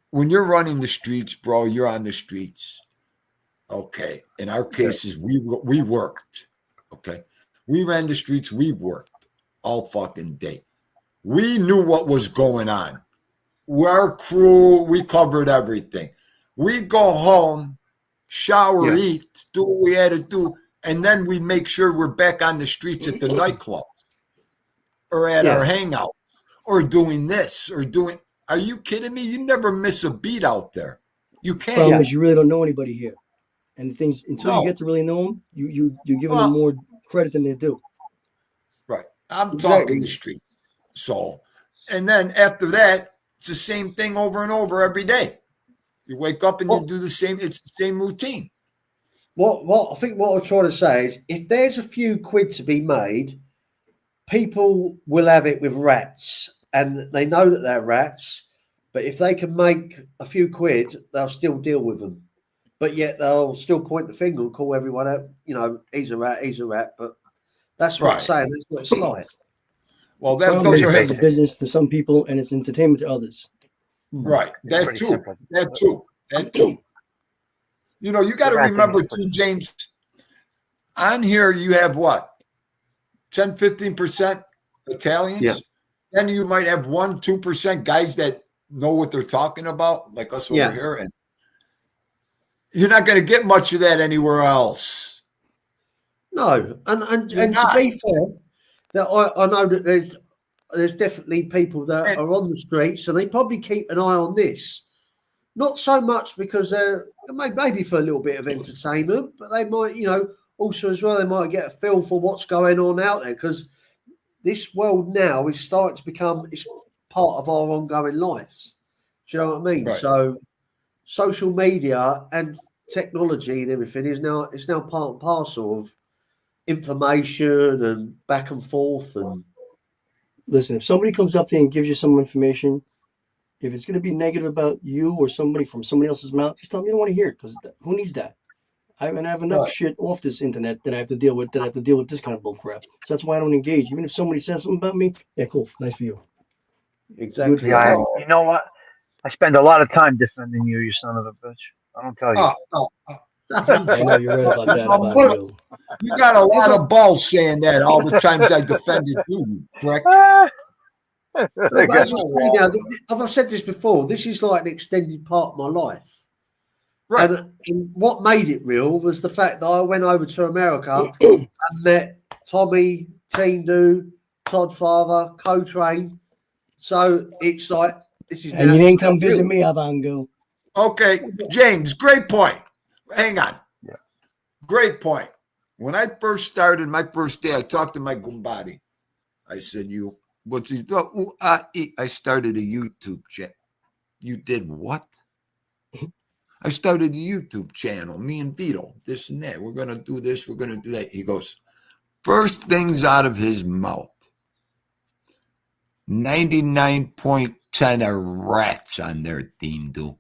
Speaker 1: when you're running the streets, bro. You're on the streets. Okay. In our cases, we worked. Okay. We ran the streets. We worked all fucking day. We knew what was going on. Our crew, we covered everything. We go home, shower, eat, do what we had to do, and then we make sure we're back on the streets at the nightclub or at our hangout or doing this or doing. Are you kidding me? You never miss a beat out there. You can't.
Speaker 3: Problem is, you really don't know anybody here, and things until you get to really know them, you give them more credit than they do.
Speaker 1: Right. I'm talking the street. So, and then after that, it's the same thing over and over every day. You wake up and you do the same. It's the same routine.
Speaker 2: What I think what I'm trying to say is, if there's a few quid to be made, people will have it with rats, and they know that they're rats. But if they can make a few quid, they'll still deal with them. But yet they'll still point the finger and call everyone out. You know, he's a rat. But that's what I'm saying. That's what it's like.
Speaker 1: Well, those are
Speaker 3: it's a business to some people, and it's entertainment to others.
Speaker 1: Right. That too. You know, you got to remember too, James, on here you have what? 10, 15% Italians?
Speaker 2: Yeah.
Speaker 1: Then you might have 1, 2% guys that know what they're talking about, like us over here. And you're not going to get much of that anywhere else.
Speaker 2: No. And to be fair, that I know that there's definitely people that are on the streets, and they probably keep an eye on this. Not so much because they're maybe for a little bit of entertainment, but they might, you know, also as well, they might get a feel for what's going on out there, because this world now is starting to become it's part of our ongoing lives. Do you know what I mean?
Speaker 1: Right.
Speaker 2: So social media and technology and everything is now part and parcel of information and back and forth. And
Speaker 3: listen, if somebody comes up to you and gives you some information, if it's going to be negative about you or somebody from somebody else's mouth, just tell them you don't want to hear it, because who needs that? I have enough shit off this internet that I have to deal with. That I have to deal with this kind of bull crap. So that's why I don't engage. Even if somebody says something about me, yeah, cool, nice for you.
Speaker 2: Exactly.
Speaker 4: Yeah, you know what? I spend a lot of time defending you, you son of a bitch. I don't tell you.
Speaker 3: I know you're right about that about you.
Speaker 1: You got a lot of balls saying that all the times I defended you, correct?
Speaker 2: I've said this before. This is like an extended part of my life.
Speaker 1: Right.
Speaker 2: And what made it real was the fact that I went over to America and met Tommy, Tindu, Todd Father, Co-Train. So it's like this is.
Speaker 3: And you didn't come visit me, Avango.
Speaker 1: Okay, James, great point. Hang on. Yeah. Great point. When I first started my first day, I talked to my Gumbadi. I said, what's he doing? I started a YouTube channel. You did what? I started a YouTube channel, me and Vito, this and that. We're going to do this. We're going to do that. He goes, first things out of his mouth. 99.10 are rats on their theme, dude.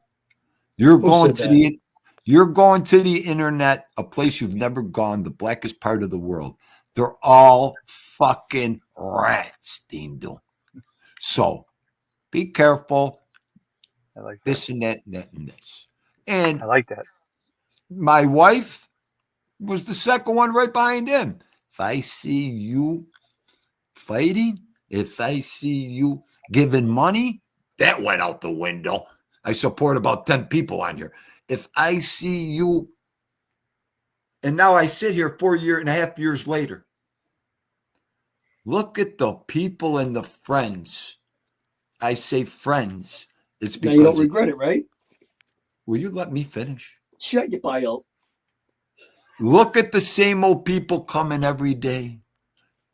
Speaker 1: You're going to the internet, a place you've never gone, the blackest part of the world. They're all fucking rats, theme, dude. So be careful.
Speaker 4: I like
Speaker 1: this and that and that and this. And
Speaker 4: I like that.
Speaker 1: my wife was the second one right behind him. If I see you fighting, if I see you giving money, that went out the window. I support about 10 people on here. If I see you, and now I sit here 4.5 years later. Look at the people and the friends. I say friends. It's
Speaker 3: Now
Speaker 1: because
Speaker 3: you don't regret it, right?
Speaker 1: Will you let me finish?
Speaker 3: Shut your bio.
Speaker 1: Look at the same old people coming every day,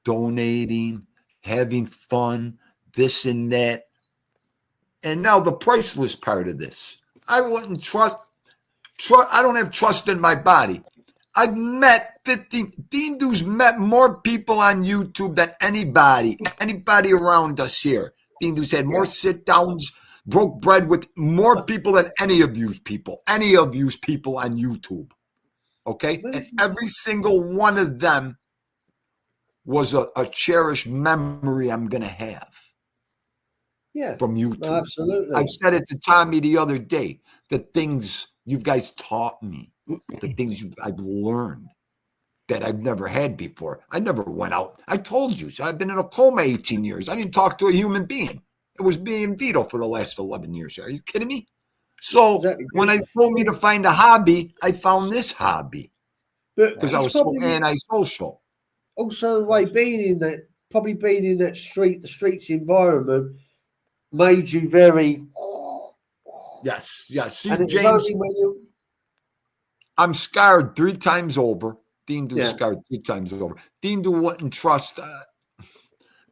Speaker 1: donating, having fun, this and that. And now the priceless part of this. I wouldn't trust. I don't have trust in my body. I've met 15. Dean Doo's met more people on YouTube than anybody around us here. Dean Doo's had more sit downs, broke bread with more people than any of you people on YouTube. Okay? And every single one of them was a cherished memory I'm going to have.
Speaker 2: Yeah.
Speaker 1: From YouTube.
Speaker 2: No, absolutely.
Speaker 1: I've said it to Tommy the other day. The things you guys taught me, the things I've learned that I've never had before. I never went out. I told you. So I've been in a coma 18 years. I didn't talk to a human being. It was me and Vito for the last 11 years. Are you kidding me? So when I told me to find a hobby, I found this hobby. Because I was so antisocial.
Speaker 2: Also, the way being in that the streets environment made you very.
Speaker 1: Yes. See,
Speaker 2: and
Speaker 1: James, I'm scarred 3 times over. Dean Doo's scarred 3 times over. Dean Doo wouldn't trust.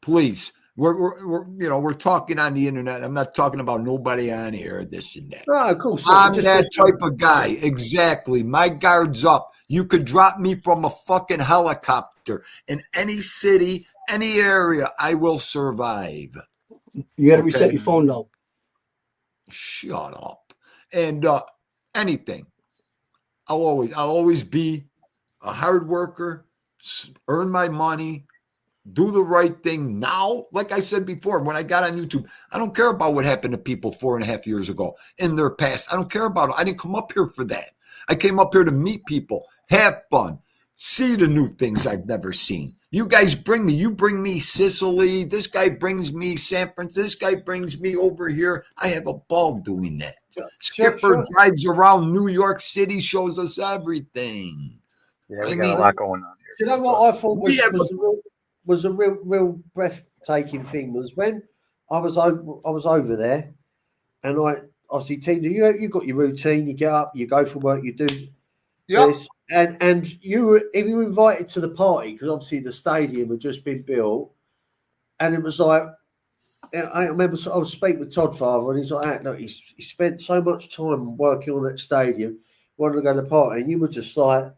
Speaker 1: Please, we're talking on the internet. I'm not talking about nobody on here, this and that.
Speaker 2: Oh, of course.
Speaker 1: I'm that type of guy. Exactly. My guard's up. You could drop me from a fucking helicopter in any city, any area. I will survive.
Speaker 3: You got to reset your phone though.
Speaker 1: Shut up. And anything. I'll always be a hard worker, earn my money, do the right thing now. Like I said before, when I got on YouTube, I don't care about what happened to people 4.5 years ago in their past. I don't care about it. I didn't come up here for that. I came up here to meet people, have fun, see the new things I've never seen. You guys bring me Sicily. This guy brings me San Francisco. This guy brings me over here. I have a ball doing that. Skipper drives around New York City, shows us everything.
Speaker 4: Yeah, we got a lot going on here.
Speaker 2: You know what I thought was a real breathtaking thing was when I was over there, and I obviously, Tina, you got your routine. You get up, you go for work, you do this, and you were invited to the party because obviously the stadium had just been built, and it was like. I remember I was speaking with Todd Father, and he's like, "No, he spent so much time working on that stadium, wanted to go to the party." And you were just like, "Do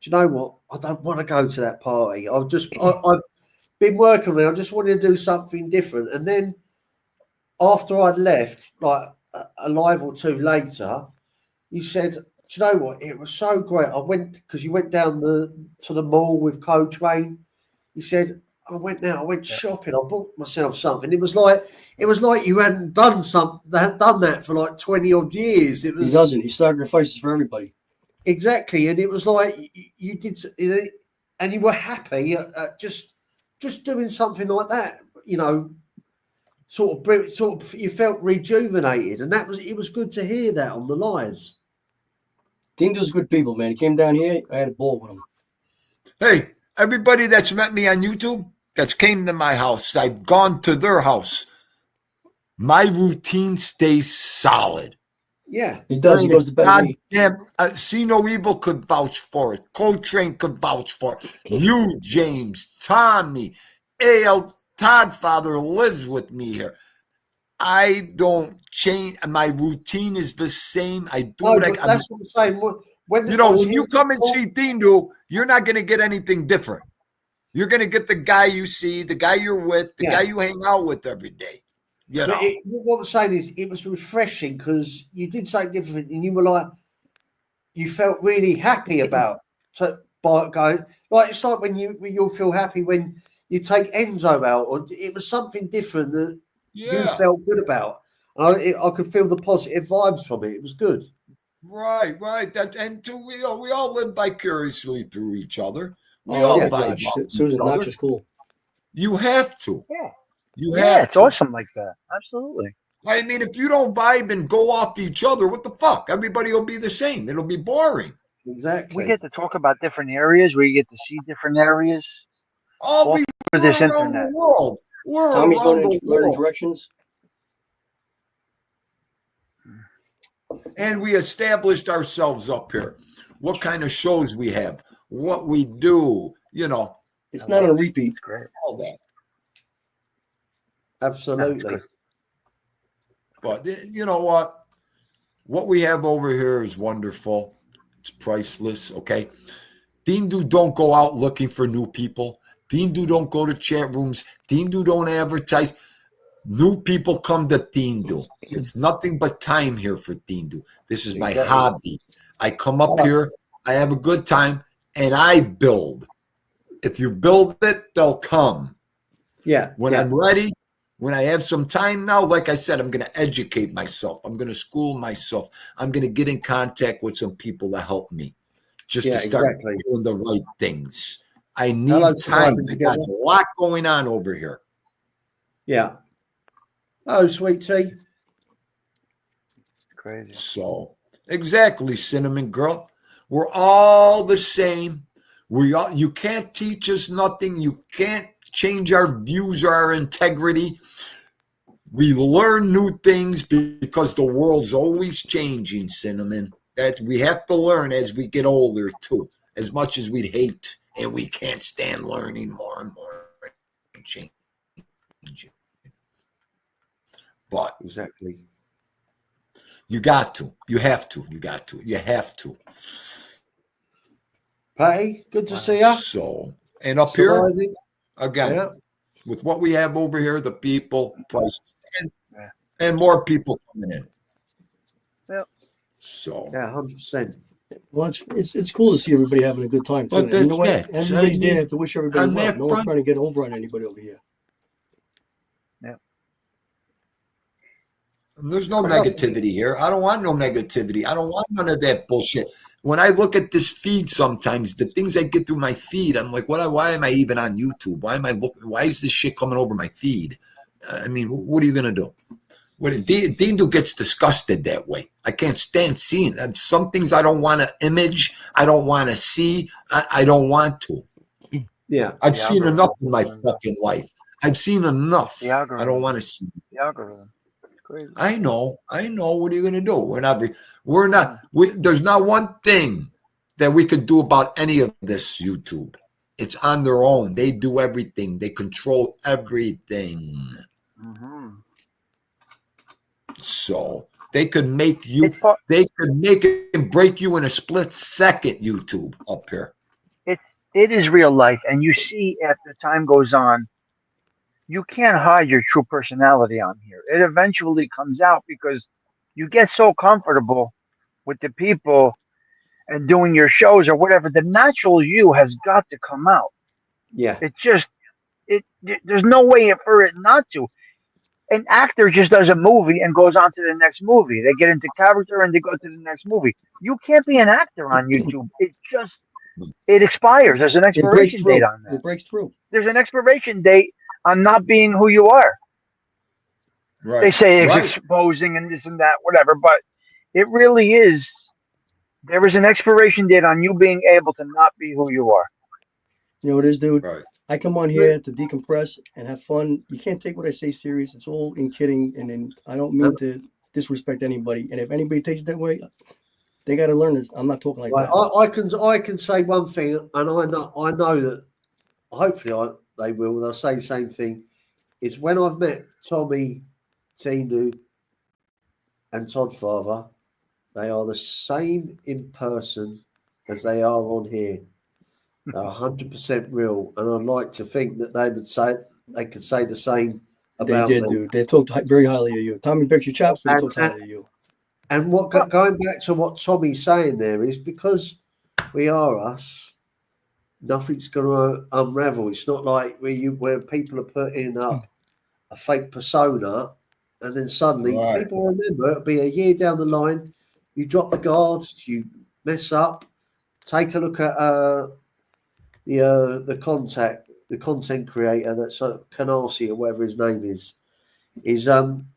Speaker 2: you know what? I don't want to go to that party. I've been working on it. I just wanted to do something different." And then after I'd left, like a live or two later, you said, "Do you know what? It was so great. I went because you went down to the mall with Coach Wayne." You said. I went shopping. I bought myself something. It was like you hadn't done that for like 20 odd years. It was.
Speaker 3: He doesn't. He sacrifices for everybody.
Speaker 2: Exactly, and it was like you did, and you were happy at just doing something like that. You know, sort of. You felt rejuvenated, and it was good to hear that on the lives.
Speaker 3: Dean Doo's good people, man. He came down here. I had a ball with him.
Speaker 1: Hey, everybody that's met me on YouTube. That's came to my house. I've gone to their house. My routine stays solid.
Speaker 2: Yeah.
Speaker 3: He does. He goes to bed.
Speaker 1: See No Evil could vouch for it. Coltrane could vouch for it. You, James, Tommy, A.L. Toddfather lives with me here. I don't change. My routine is the same. I do it.
Speaker 2: That's what I'm saying. When
Speaker 1: you come and see Dean Doo, you're not going to get anything different. You're going to get the guy you see, the guy you're with, the guy you hang out with every day. You know?
Speaker 2: What I'm saying is it was refreshing because you did something different and you were like, you felt really happy about going. Like, it's like when you'll feel happy when you take Enzo out, or it was something different that you felt good about. I could feel the positive vibes from it. It was good.
Speaker 1: Right. That and we all live vicariously through each other. We
Speaker 3: Oh
Speaker 1: all
Speaker 3: yeah,
Speaker 1: vibe
Speaker 3: Josh.
Speaker 1: off each
Speaker 3: Susan,
Speaker 1: other.
Speaker 3: Notch is cool.
Speaker 1: You have to.
Speaker 4: Yeah.
Speaker 1: You
Speaker 4: Yeah,
Speaker 1: have
Speaker 4: it's
Speaker 1: to.
Speaker 4: awesome like that. Absolutely.
Speaker 1: I mean, if you don't vibe and go off each other, what the fuck? Everybody will be the same. It'll be boring.
Speaker 2: Exactly.
Speaker 4: We get to talk about different areas. We get to see different areas
Speaker 1: All
Speaker 4: all
Speaker 1: we
Speaker 4: through
Speaker 1: we're
Speaker 4: this
Speaker 1: around the
Speaker 4: internet.
Speaker 1: world. We're
Speaker 3: Tommy's
Speaker 1: around the
Speaker 3: learning
Speaker 1: world.
Speaker 3: directions.
Speaker 1: And we established ourselves up here. What kind of shows we have, what we do,
Speaker 3: It's not on repeat.
Speaker 4: It's great.
Speaker 1: all that.
Speaker 2: Absolutely.
Speaker 4: good.
Speaker 1: But you know what? What we have over here is wonderful. It's priceless, okay? Dindu don't go out looking for new people. Dindu don't go to chat rooms. Dindu don't advertise. New people come to Dindu. It's nothing but time here for Dindu. This is my
Speaker 2: Exactly.
Speaker 1: hobby. I come up here, I have a good time, and I build. If you build it, they'll come.
Speaker 2: Yeah.
Speaker 1: When
Speaker 2: yeah.
Speaker 1: I'm ready, when I have some time now, like I said, I'm going to educate myself. I'm going to school myself. I'm going to get in contact with some people to help me just to start doing the right things. I need time. I got a lot going on over here.
Speaker 2: Yeah. Oh, sweet tea.
Speaker 4: Crazy.
Speaker 1: So, exactly, Cinnamon Girl. We're all the same. You can't teach us nothing. You can't change our views or our integrity. We learn new things because the world's always changing, Cinnamon. That we have to learn as we get older too. As much as we'd hate, and we can't stand learning more and more and changing. But
Speaker 2: exactly,
Speaker 1: you got to. You have to. You got to. You have to.
Speaker 2: Patty, good to see you.
Speaker 1: So, and up here again.
Speaker 2: Yeah.
Speaker 1: With what we have over here, the people, price, and more people coming in.
Speaker 4: Yep.
Speaker 1: So
Speaker 2: yeah, 100%.
Speaker 3: Well, it's cool to see everybody having a good time too.
Speaker 1: But
Speaker 3: You know what?
Speaker 1: that's
Speaker 3: Everybody's there to wish everybody
Speaker 1: on
Speaker 3: well.
Speaker 1: that
Speaker 3: No one's
Speaker 1: front-
Speaker 3: trying to get over on anybody over here.
Speaker 1: there's no negativity here. I don't want no negativity. I don't want none of that bullshit. When I look at this feed sometimes, the things I get through my feed, I'm like, why am I even on YouTube? Why is this shit coming over my feed? I mean, what are you going to do? Dindu gets disgusted that way. I can't stand seeing that. Some things I don't want to image. I don't want to see. I don't want to.
Speaker 2: Yeah.
Speaker 1: I've seen enough in my fucking life. I've seen enough.
Speaker 4: The algorithm.
Speaker 1: I don't want to see.
Speaker 4: The algorithm. It's crazy.
Speaker 1: I know. What are you going to do? There's not one thing that we could do about any of this YouTube. It's on their own. They do everything. They control everything.
Speaker 4: Mm-hmm.
Speaker 1: So they could make you, they could make it and break you in a split second, YouTube up here.
Speaker 4: It is real life. And you see, as the time goes on, you can't hide your true personality on here. It eventually comes out because you get so comfortable with the people and doing your shows or whatever. The natural you has got to come out.
Speaker 2: Yeah.
Speaker 4: There's no way for it not to. An actor just does a movie and goes on to the next movie. They get into character and they go to the next movie. You can't be an actor on YouTube. It expires. There's an expiration date on that.
Speaker 3: It breaks through.
Speaker 4: There's an expiration date on not being who you are.
Speaker 1: Right.
Speaker 4: They say it's exposing and this and that, whatever, but it really is. There is an expiration date on you being able to not be who you are.
Speaker 3: You know what it is, dude?
Speaker 1: Right.
Speaker 3: I come on here to decompress and have fun. You can't take what I say serious. It's all in kidding, and then I don't mean to disrespect anybody. And if anybody takes it that way, they got to learn this. I'm not talking like that.
Speaker 2: I can say one thing, and I know that hopefully they will. They'll say the same thing. Is when I've met Tommy, Tindu, and Todd Father, they are the same in person as they are on here. They're 100% real, and I'd like to think that they could say the same about
Speaker 3: They did,
Speaker 2: me.
Speaker 3: dude. They talked very highly of you. Tommy Picks Your Chops, they talked highly of you.
Speaker 2: And going back to what Tommy's saying there is because we are us, nothing's going to unravel. It's not like where people are putting up a fake persona, and then suddenly people remember it'll be a year down the line. You drop the guards, you mess up. Take a look at the content creator that's Canarsie or whatever his name is.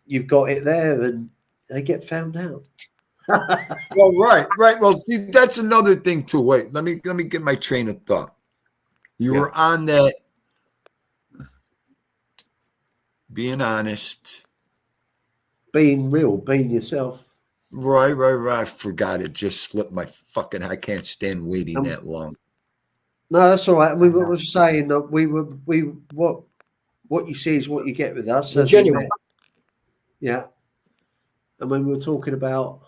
Speaker 2: You've got it there, and they get found out.
Speaker 1: Well, right. Well, see, that's another thing too. Wait, let me get my train of thought. You were on that. Being honest.
Speaker 2: Being real, being yourself.
Speaker 1: Right. I forgot it. Just slipped my fucking. I can't stand waiting that long.
Speaker 2: No, that's all right. We were saying that what you see is what you get with us.
Speaker 3: They're genuine.
Speaker 2: Yeah. And when we were talking about.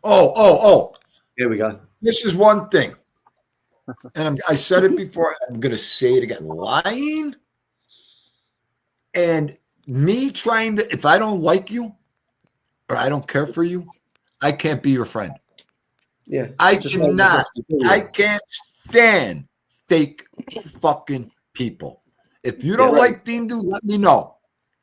Speaker 1: Oh.
Speaker 2: Here we go.
Speaker 1: This is one thing. And I said it before. I'm going to say it again. Lying. And me trying to, if I don't like you or I don't care for you, I can't be your friend.
Speaker 2: Yeah.
Speaker 1: I can't stand fake fucking people. If you don't like Dean Dude, let me know.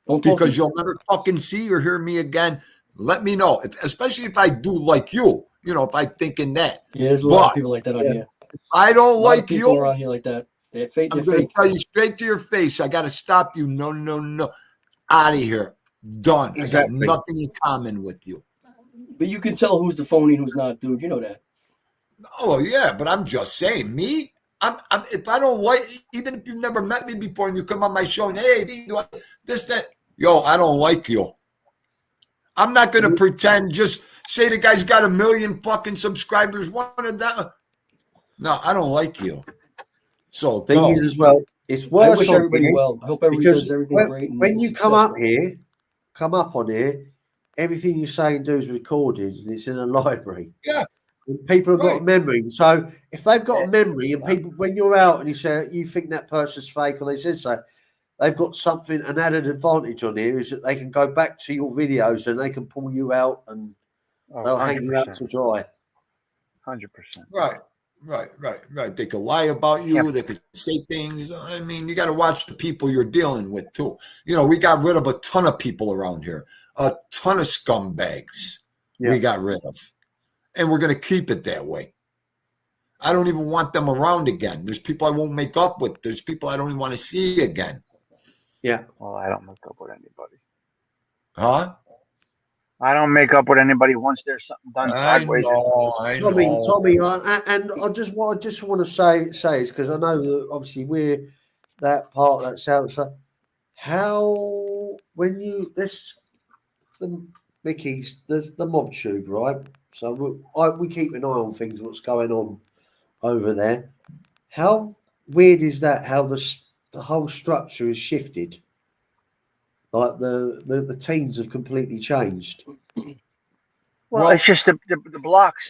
Speaker 1: Because you'll never fucking see or hear me again. Let me know. Especially if I do like you. You know, if I think in that.
Speaker 3: Yeah, there's a lot of people like that on here.
Speaker 1: If I don't like
Speaker 3: people
Speaker 1: you.
Speaker 3: around here like that. They're fake.
Speaker 1: I'm going to tell you straight to your face. I got to stop you. No. Out of here. Done.
Speaker 2: Exactly.
Speaker 1: I got nothing in common with you.
Speaker 3: But you can tell who's the phony and who's not, dude. You know that.
Speaker 1: Oh, yeah. But I'm just saying, me, I'm if I don't like, even if you've never met me before and you come on my show and, hey, this, that. Yo, I don't like you. I'm not going to pretend, just say the guy's got 1 million fucking subscribers. One of them. No, I don't like you. So
Speaker 2: thing is as well, it's worse.
Speaker 3: I wish everybody well. I hope everybody does everything great.
Speaker 2: When you come up on here, everything you say and do is recorded and it's in a library.
Speaker 1: Yeah.
Speaker 2: And people have got a memory. So if they've got a memory and people, when you're out and you say you think that person's fake or they said so, they've got something, an added advantage on here is that they can go back to your videos and they can pull you out and they'll hang you out to dry.
Speaker 4: 100%.
Speaker 1: Right. They could lie about you. Yeah. They could say things. I mean, you got to watch the people you're dealing with too. You know, we got rid of a ton of people around here, a ton of scumbags. Yeah. We got rid of, and we're going to keep it that way. I don't even want them around again. There's people I won't make up with. There's people I don't even want to see again.
Speaker 2: Yeah.
Speaker 4: Well, I don't make up with anybody.
Speaker 1: Huh?
Speaker 2: I don't make up with anybody once there's something done sideways.
Speaker 1: I know.
Speaker 2: Tommy, and I just want to say is because I know that obviously we're that part that sounds like how when you the Mickey's there's the mob tube, right? So we keep an eye on things, what's going on over there. How weird is that? How the whole structure is shifted. Like the teams have completely changed.
Speaker 4: Well, it's just the blocks.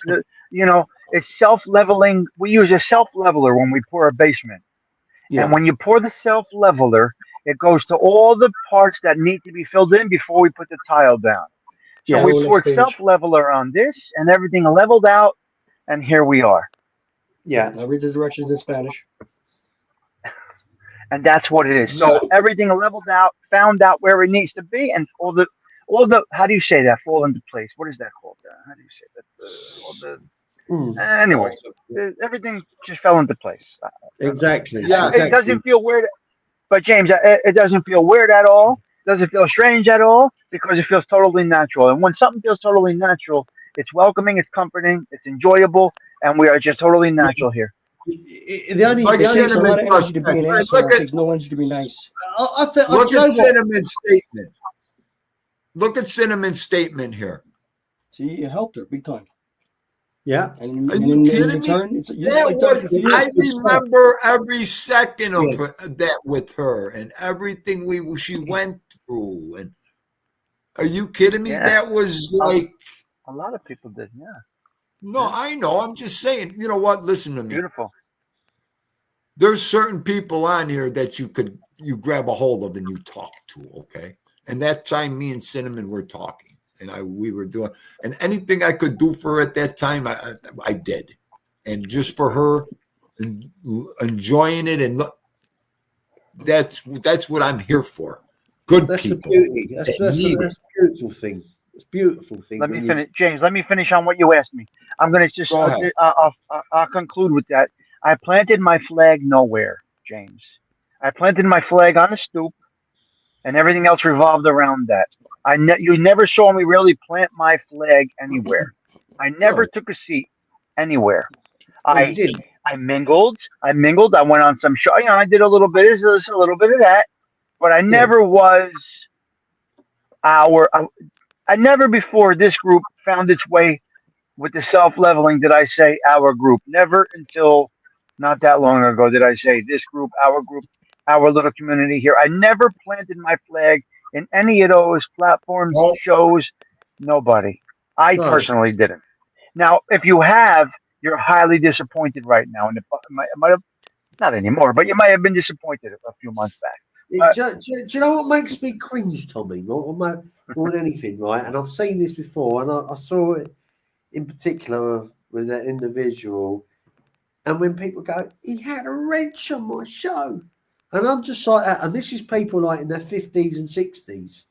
Speaker 4: It's self-leveling. We use a self-leveler when we pour a basement. Yeah. And when you pour the self-leveler, it goes to all the parts that need to be filled in before we put the tile down. So we poured self-leveler on this, and everything leveled out, and here we are.
Speaker 3: Yeah. I read the directions in Spanish.
Speaker 4: And that's what it is. So everything leveled out, found out where it needs to be, and all the how do you say that? Fall into place. What is that called? How do you say that? Anyway, everything just fell into place.
Speaker 2: Exactly.
Speaker 1: Yeah.
Speaker 4: It doesn't feel weird, but James, it doesn't feel weird at all. It doesn't feel strange at all because it feels totally natural. And when something feels totally natural, it's welcoming, it's comforting, it's enjoyable, and we are just totally natural here.
Speaker 3: The only takes a lot of energy to be an asshole. It takes no energy to be nice.
Speaker 1: Look at Cinnamon's statement. Look at Cinnamon's statement here.
Speaker 3: See, you helped her big time.
Speaker 2: Yeah.
Speaker 3: And
Speaker 1: are you kidding me? I remember every second of that with her and everything she went through. And are you kidding me? Yeah. That was like
Speaker 4: a lot of people did. Yeah.
Speaker 1: No, I know. I'm just saying, you know what? Listen to me.
Speaker 4: Beautiful.
Speaker 1: There's certain people on here that you grab a hold of and you talk to, okay? And that time me and Cinnamon were talking and we were doing, and anything I could do for her at that time, I did. And just for her enjoying it and look, that's what I'm here for. Good
Speaker 2: that's
Speaker 1: people.
Speaker 2: The beauty. That's the beautiful thing. It's a beautiful thing.
Speaker 4: Let
Speaker 2: when
Speaker 4: me
Speaker 2: you-
Speaker 4: finish, James. Let me finish on what you asked me. I'm gonna just.
Speaker 1: Go ahead.
Speaker 4: I'll conclude with that. I planted my flag nowhere, James. I planted my flag on a stoop, and everything else revolved around that. You never saw me really plant my flag anywhere. I never
Speaker 2: No.
Speaker 4: took a seat anywhere.
Speaker 2: No, you
Speaker 4: I
Speaker 2: didn't.
Speaker 4: I mingled. I mingled. I went on some show. I did a little bit of this, a little bit of that, but I never was our. I never before this group found its way with the self leveling did I say our group. Never until not that long ago did I say this group, our little community here. I never planted my flag in any of those platforms,
Speaker 1: No.
Speaker 4: shows. Nobody. I
Speaker 2: No.
Speaker 4: personally didn't. Now, if you have, you're highly disappointed right now, and it might have not anymore, but you might have been disappointed a few months back.
Speaker 2: Do you know what makes me cringe, Tommy? More than anything, right? And I've seen this before, and I saw it in particular with that individual. And when people go, he had a wrench on my show. And I'm just like that. And this is people like in their 50s and 60s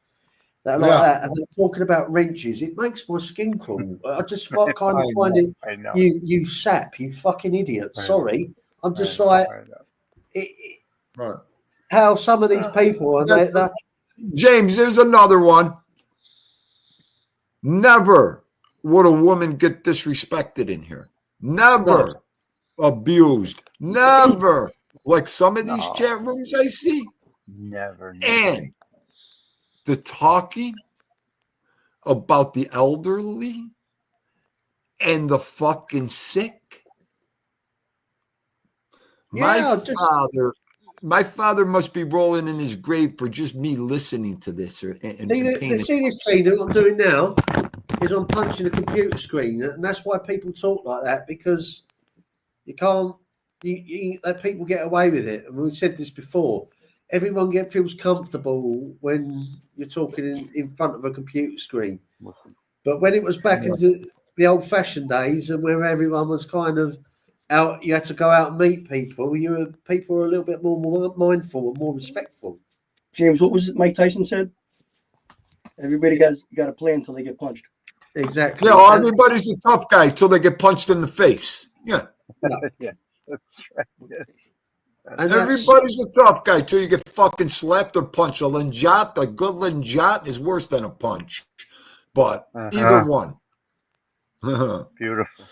Speaker 2: that are like
Speaker 1: Yeah.
Speaker 2: that. And they're talking about wrenches. It makes my skin crawl. I just kind of find it,
Speaker 4: I know.
Speaker 2: you sap, you fucking idiot.
Speaker 4: I know.
Speaker 2: Sorry. I'm just
Speaker 4: I know,
Speaker 2: like,
Speaker 4: I know.
Speaker 1: Right.
Speaker 2: how some of these people are
Speaker 1: That's- James, there's another one. Never would a woman get disrespected in here. Never abused. Never. Like some of these
Speaker 4: No.
Speaker 1: chat rooms I see.
Speaker 4: Never.
Speaker 1: And the talking about the elderly and the fucking sick. My father must be rolling in his grave for just me listening to this and
Speaker 2: see this thing that I'm doing now is I'm punching a computer screen, and that's why people talk like that, because you can't you let people get away with it. And we've said this before. Everyone feels comfortable when you're talking in front of a computer screen. But when it was back in the old-fashioned days, and where everyone was kind of out, you had to go out and meet people. People were a little bit more mindful and more respectful.
Speaker 3: James, what was it Mike Tyson said? Everybody got a plan until they get punched.
Speaker 2: Exactly.
Speaker 1: Yeah, everybody's a tough guy till they get punched in the face. Yeah.
Speaker 4: Yeah. That's right. Yeah.
Speaker 2: And
Speaker 1: Everybody's a tough guy till you get fucking slapped or punched. A good linjat is worse than a punch. But either one.
Speaker 4: Beautiful.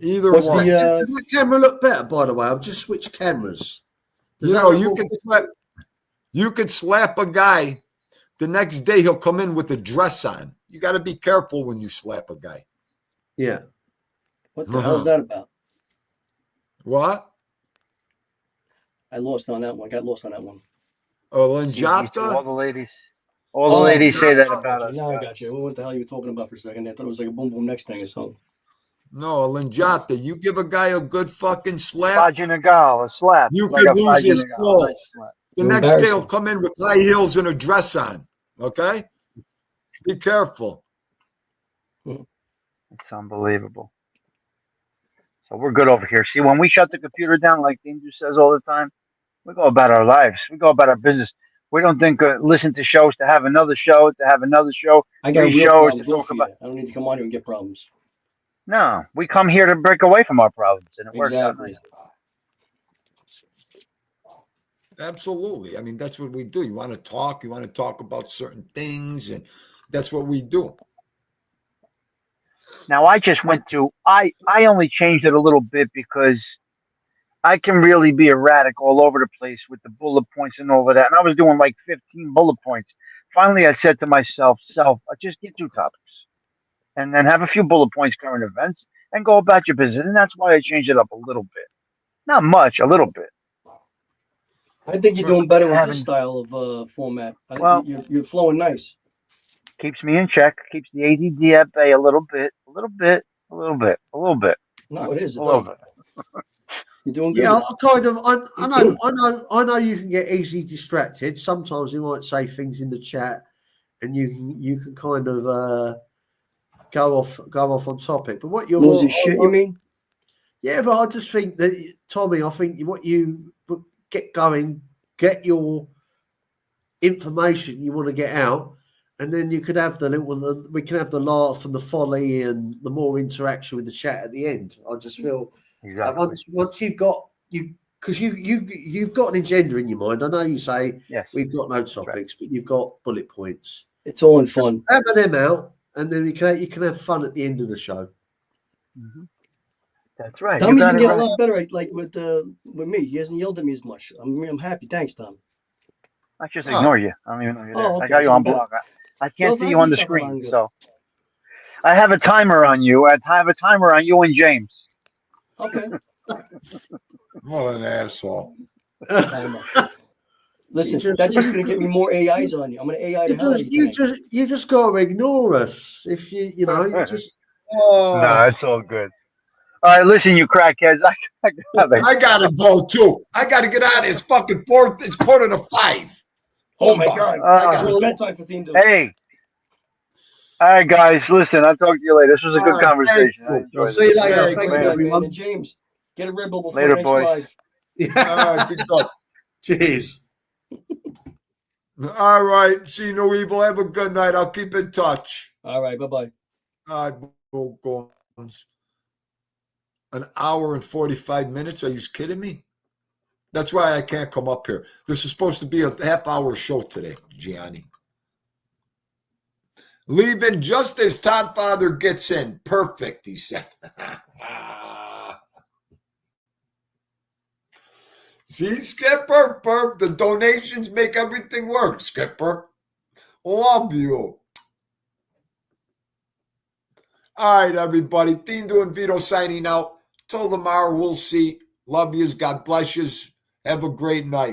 Speaker 1: Either
Speaker 3: What's
Speaker 1: one.
Speaker 2: Does my camera look better, by the way? I've just switched cameras. Does that look more-
Speaker 1: you could slap a guy. The next day he'll come in with a dress on. You got to be careful when you slap a guy.
Speaker 2: Yeah.
Speaker 3: What the hell is that about?
Speaker 1: What?
Speaker 3: I lost on that one. Got lost on that one.
Speaker 1: A
Speaker 4: All
Speaker 1: linjata?
Speaker 4: the ladies say that about us.
Speaker 3: Now I got you. What the hell you were talking about for a second? I thought it was like a boom boom next thing or something.
Speaker 1: No, a linjata. You give a guy a good fucking slap,
Speaker 4: Vaginagal, a slap.
Speaker 1: you
Speaker 4: Like
Speaker 1: could
Speaker 4: a
Speaker 1: lose his
Speaker 4: vaginagal,
Speaker 1: soul.
Speaker 4: nice slap.
Speaker 1: The
Speaker 3: You're
Speaker 1: next day he'll
Speaker 3: embarrassing.
Speaker 1: come in with high heels and a dress on. Okay? Be careful.
Speaker 4: It's unbelievable. So we're good over here. See, when we shut the computer down, like Danger says all the time, we go about our lives. We go about our business. We don't think listen to shows to have another show,
Speaker 3: I got
Speaker 4: three
Speaker 3: real
Speaker 4: shows
Speaker 3: problems.
Speaker 4: to
Speaker 3: We'll
Speaker 4: talk
Speaker 3: feed
Speaker 4: about.
Speaker 3: it. I don't need to come on here and get problems.
Speaker 4: No, we come here to break away from our problems, and it works out
Speaker 3: Exactly.
Speaker 4: nice.
Speaker 1: Absolutely. I mean, that's what we do. You want to talk about certain things, and that's what we do.
Speaker 4: Now I just went to I only changed it a little bit because I can really be erratic all over the place with the bullet points and all of that. And I was doing like 15 bullet points. Finally I said to myself, just get 2 topics. And then have a few bullet points, current events, and go about your business. And that's why I changed it up a little bit. Not much, a little bit.
Speaker 3: I think you're doing better with
Speaker 4: Having-
Speaker 3: this style of format.
Speaker 4: Well-
Speaker 3: You're flowing nice.
Speaker 4: Keeps me in check, keeps the ADD at bay a little bit.
Speaker 3: No, it is. It
Speaker 4: A little
Speaker 3: does.
Speaker 4: bit.
Speaker 3: You're doing good.
Speaker 2: Yeah, I know you can get easily distracted. Sometimes you might say things in the chat, and you can kind of go off on topic. But what you're
Speaker 3: Losing shit, you mean?
Speaker 2: Yeah, but I just think that Tommy, I think what you get going, get your information you want to get out, and then you could have we can have the laugh and the folly and the more interaction with the chat at the end. I just feel
Speaker 4: Exactly.
Speaker 2: once you've got because you've got an agenda in your mind. I know you say
Speaker 4: Yes.
Speaker 2: we've got no topics, but you've got bullet points.
Speaker 3: It's all in fun.
Speaker 2: Hammer them out, and then you can have fun at the end of the show.
Speaker 4: Mm-hmm. That's right.
Speaker 3: Tommy's
Speaker 4: got
Speaker 3: been
Speaker 4: it
Speaker 3: getting a
Speaker 4: right.
Speaker 3: lot better. Like with me, he hasn't yelled at me as much. I'm happy. Thanks, Tom.
Speaker 4: I just ignore you. I don't even know you're there.
Speaker 3: Oh,
Speaker 4: I
Speaker 3: okay,
Speaker 4: got you
Speaker 3: so
Speaker 4: on
Speaker 3: better.
Speaker 4: block. I can't
Speaker 3: Yo,
Speaker 4: see you on the
Speaker 3: Vagis
Speaker 4: screen,
Speaker 3: Sabalanga.
Speaker 4: so I have a timer on you. I have a timer on you and James.
Speaker 3: Okay.
Speaker 1: What an asshole.
Speaker 3: Timer. Listen,
Speaker 2: You
Speaker 3: that's just gonna get me more AIs on you. I'm gonna AI the hell out of you tonight.
Speaker 2: you just got to ignore us. If you just
Speaker 4: No, it's all good. All right, listen, you crackheads. I
Speaker 1: gotta go too. I gotta get out of here. It's fucking 4. It's 4:45.
Speaker 3: Oh my God!
Speaker 1: I
Speaker 3: It's
Speaker 1: gotta
Speaker 3: bedtime for Theme Dude.
Speaker 4: Hey. All right, guys. Listen, I'll talk to you later. This was a good conversation. I enjoyed
Speaker 2: We'll
Speaker 4: it.
Speaker 2: see you later.
Speaker 1: Hey,
Speaker 2: Thank
Speaker 3: Great
Speaker 2: you,
Speaker 3: night,
Speaker 2: everyone.
Speaker 3: man. And James, get a Ribble before
Speaker 4: Later,
Speaker 3: next
Speaker 4: boys.
Speaker 3: live.
Speaker 1: All right, good luck.
Speaker 2: Cheers.
Speaker 1: All right. See no evil. Have a good night. I'll keep in touch.
Speaker 3: All right, bye bye.
Speaker 1: All right, Bull Guns. An hour and 45 minutes. Are you kidding me? That's why I can't come up here. This is supposed to be a half-hour show today, Gianni. Leaving just as Todd Father gets in. Perfect, he said. See, Skipper, the donations make everything work, Skipper. Love you. All right, everybody. Thindo and Vito signing out. Till tomorrow, we'll see. Love yous. God bless yous. Have a great night.